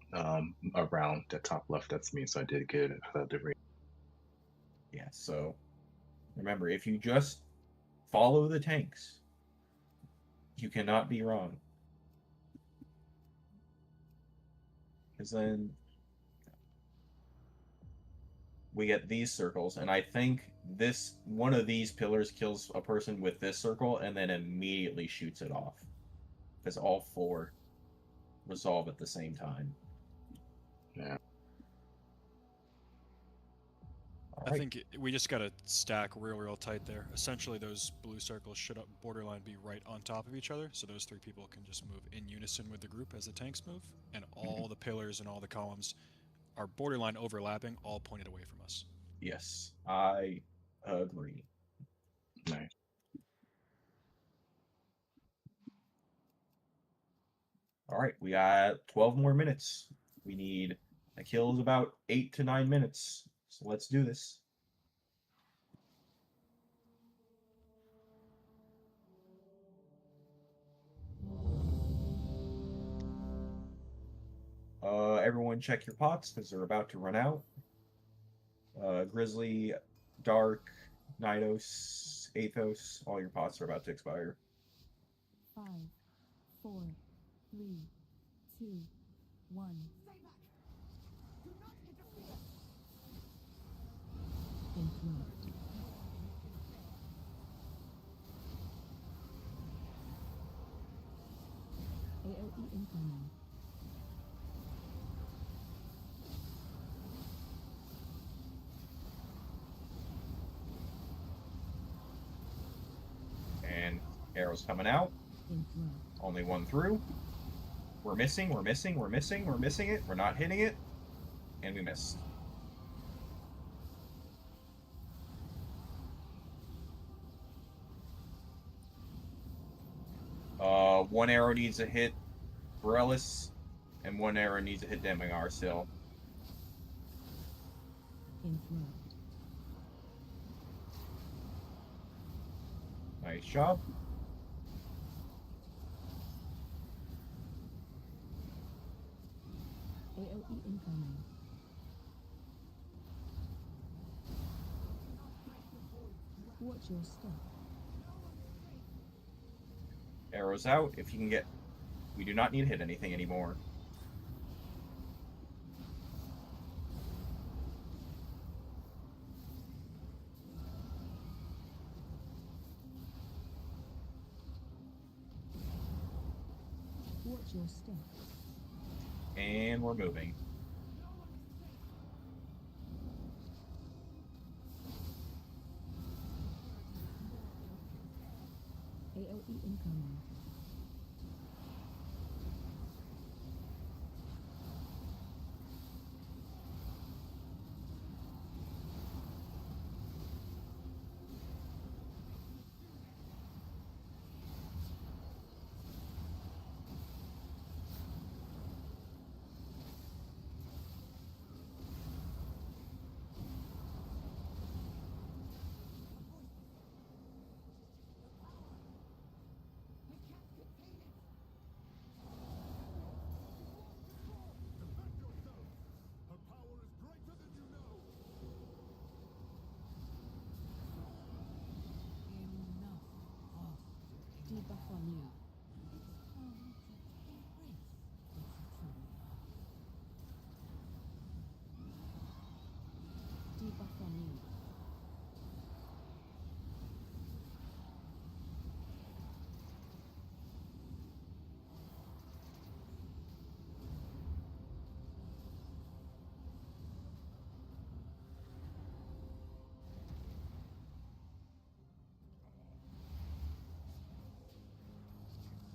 around the top left. That's me. So I did get it. Yeah, so remember, if you just follow the tanks, you cannot be wrong. Because then we get these circles, and I think this one of these pillars kills a person with this circle and then immediately shoots it off. Because all four resolve at the same time. Yeah. I think we just gotta stack real tight there. Essentially, those blue circles should borderline be right on top of each other, so those three people can just move in unison with the group as the tanks move, and all the pillars and all the columns are borderline overlapping, all pointed away from us. Yes, I agree. Nice. All right, we got 12 more minutes. We need a kill is about 8 to 9 minutes. So let's do this. Everyone check your pots because they're about to run out. Grizzly, Dark, Nidos, Athos, all your pots are about to expire. 5, 4, 3, 2, 1. Interrupt. AOE incoming. And arrows coming out. Interrupt. Only one through. We're missing it. We're not hitting it. And we missed. One arrow needs to hit Borellis, and one arrow needs to hit Demigar still. Interrupt. Nice job. AOE incoming. Watch your step. Arrows out. If you can get... We do not need to hit anything anymore. Watch your step. And we're moving. AOE incoming.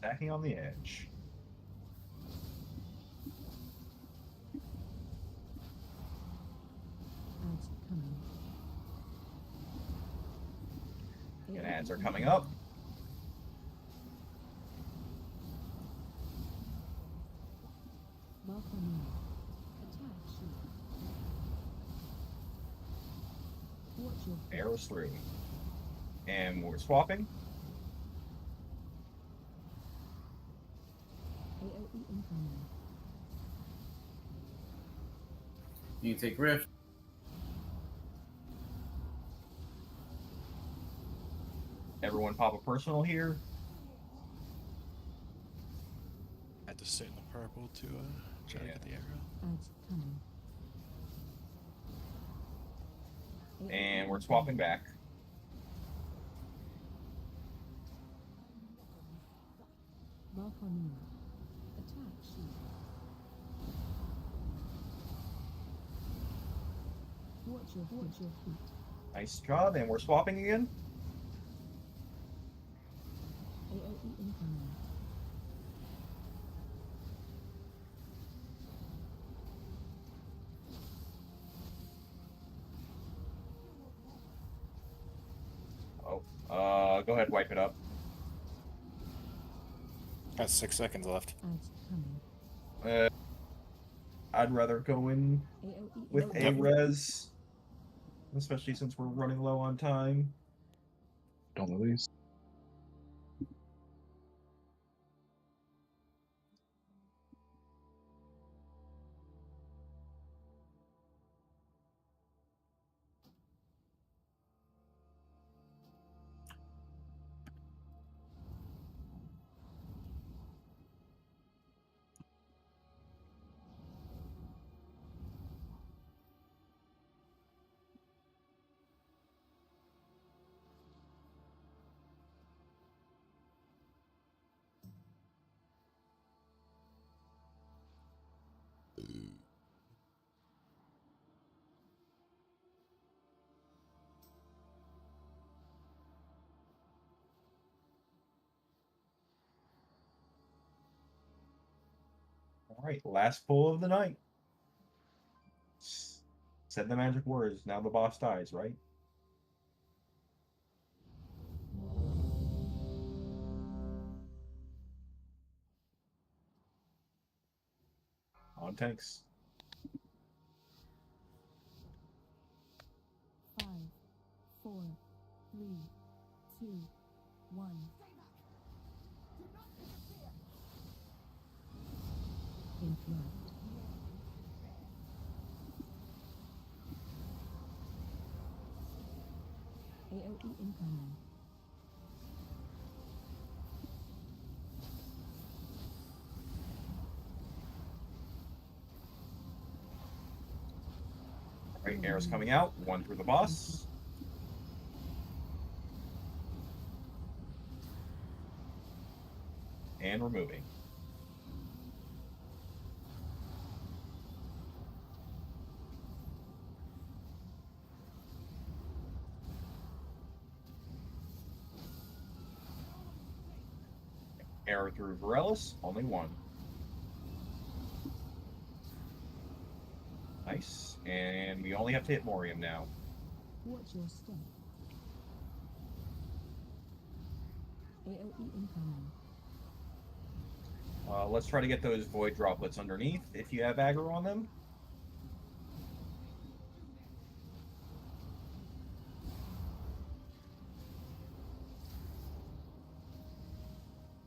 Attacking on the edge. Ads coming. And ads are coming up. Welcome. Attack shield. Watch your Arrows through. And we're swapping. AOE incoming. You can take Rift. Everyone pop a personal here. I had to sit in the purple to try to get the arrow. Ads coming. And we're swapping back. Welcome. Attack shield. Watch your feet. Nice job, and we're swapping again. AOE incoming. Go ahead, wipe it up. Got 6 seconds left. Ads coming. I'd rather go in AOE with a incoming. res, especially since we're running low on time. Don't release. All right, last pull of the night. Said the magic words. Now the boss dies, right? On tanks. 5, 4, 3, 2, 1. Interrupt. AOE incoming. All right, arrows coming out. One through the boss. And removing. Arrow through Varellus, only one. Nice. And we only have to hit Morium now. Watch your step. AOE incoming. Let's try to get those void droplets underneath if you have aggro on them.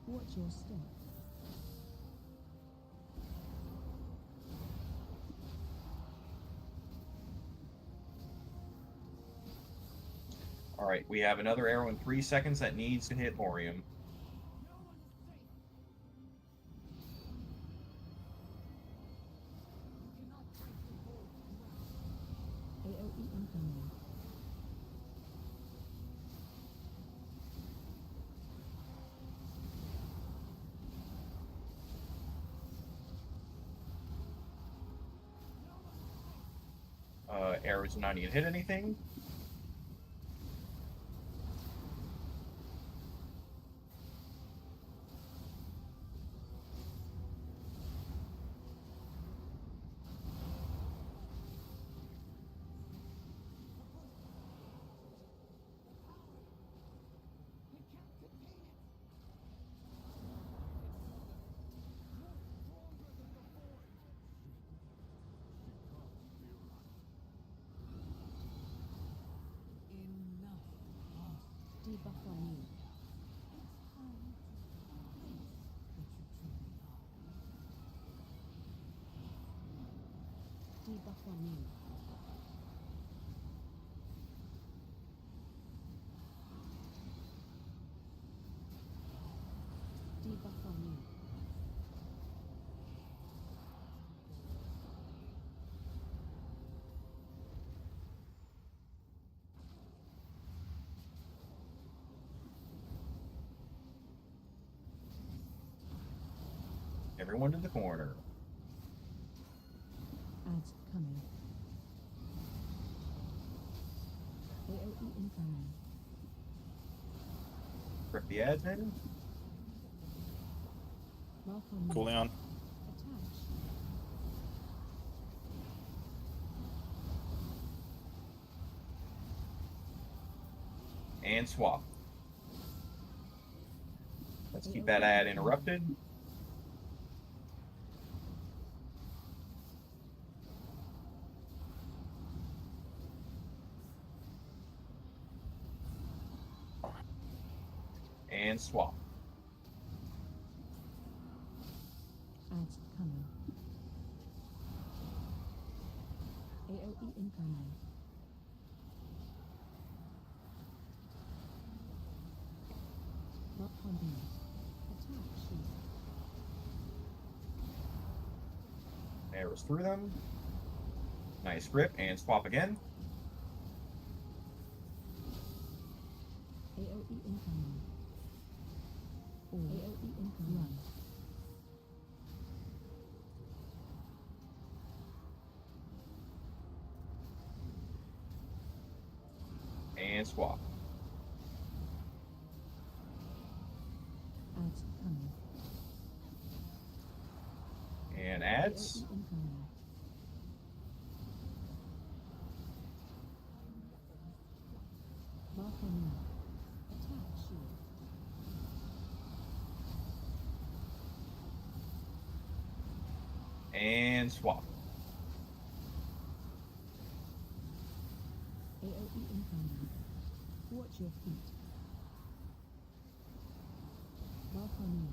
Watch your step. All right, we have another arrow in 3 seconds that needs to hit Morium. AOE incoming. Arrows are not need to hit anything. Debuff on you. It's time to embrace what you truly are. Debuff on you. Debuff on you. Everyone to the corner. Ads coming. AOE incoming. Rip the ads, maybe? Mark on you. Cooldown. Attach. And swap. Let's keep that ad interrupted. And swap. Ads coming. AOE incoming. Mark on you. Attach shield. Arrows through them. Nice grip and swap again. AOE incoming. AOE incoming. Run. And swap. Ads coming. And ads. AOE incoming. Mark on you. Attach shield. And swap. AOE incoming. Watch your feet. Mark on you.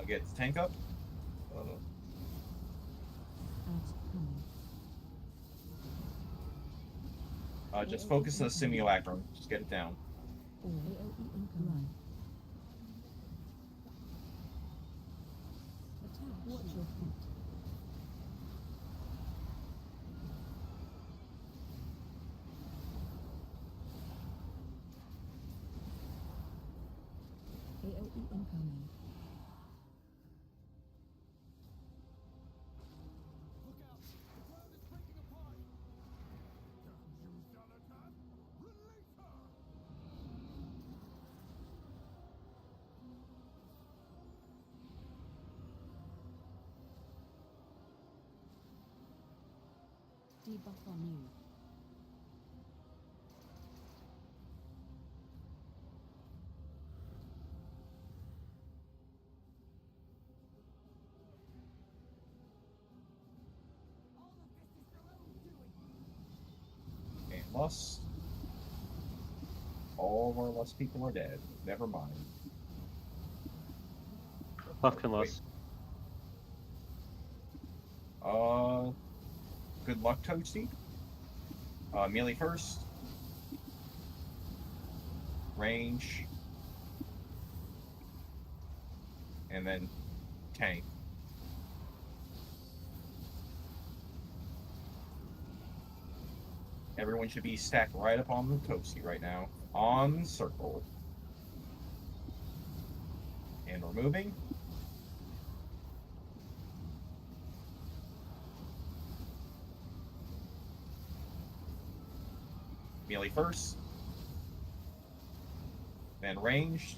Get the tank up. Ads coming. Just focus the simulacrum. Just get it down. AOE incoming. Attack. Watch your feet. AOE incoming. Debuff on you. And lust. All of our lust people are dead. Never mind. Puffkin lust. Good luck, Toasty. Melee first. Range. And then tank. Everyone should be stacked right up on the Toasty right now. On circle. And we're moving. Melee first. Then ranged.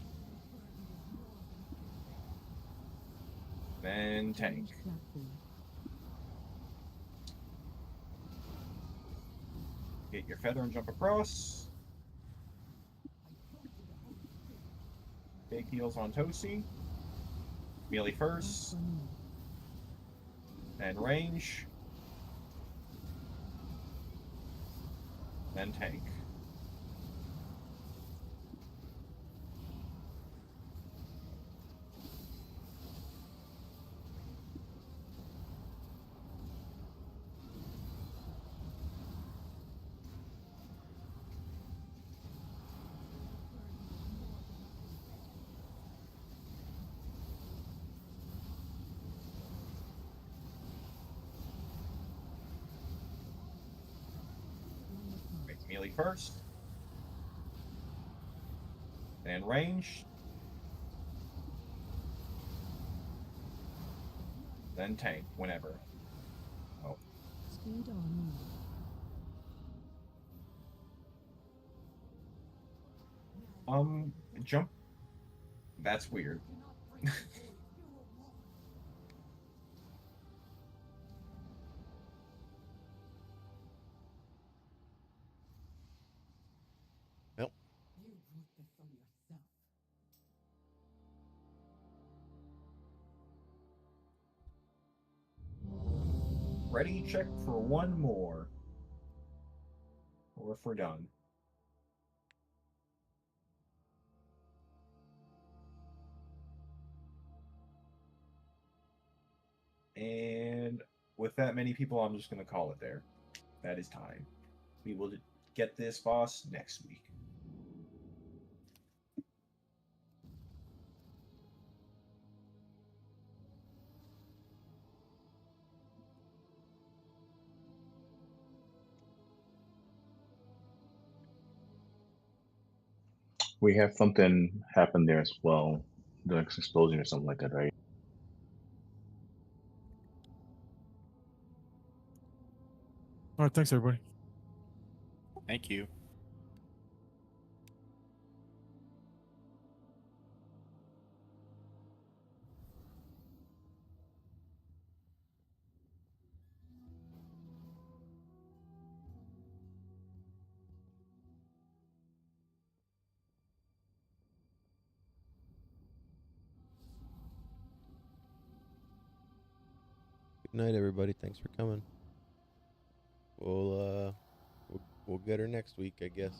Then tank. Get your feather and jump across. Big heals on Toasty. Melee first. Then range. then tank. Make melee first. Then range. Then tank whenever. Oh. Speed on. Jump. That's weird. Yep. You brought this on yourself. Ready, check for one more. Or if we're done. And with that many people, I'm just going to call it there. That is time. We will get this boss next week. We have something happen there as well. The next explosion or something like that, right? All right, thanks everybody. Thank you. Good night, everybody. Thanks for coming. We'll get her next week, I guess.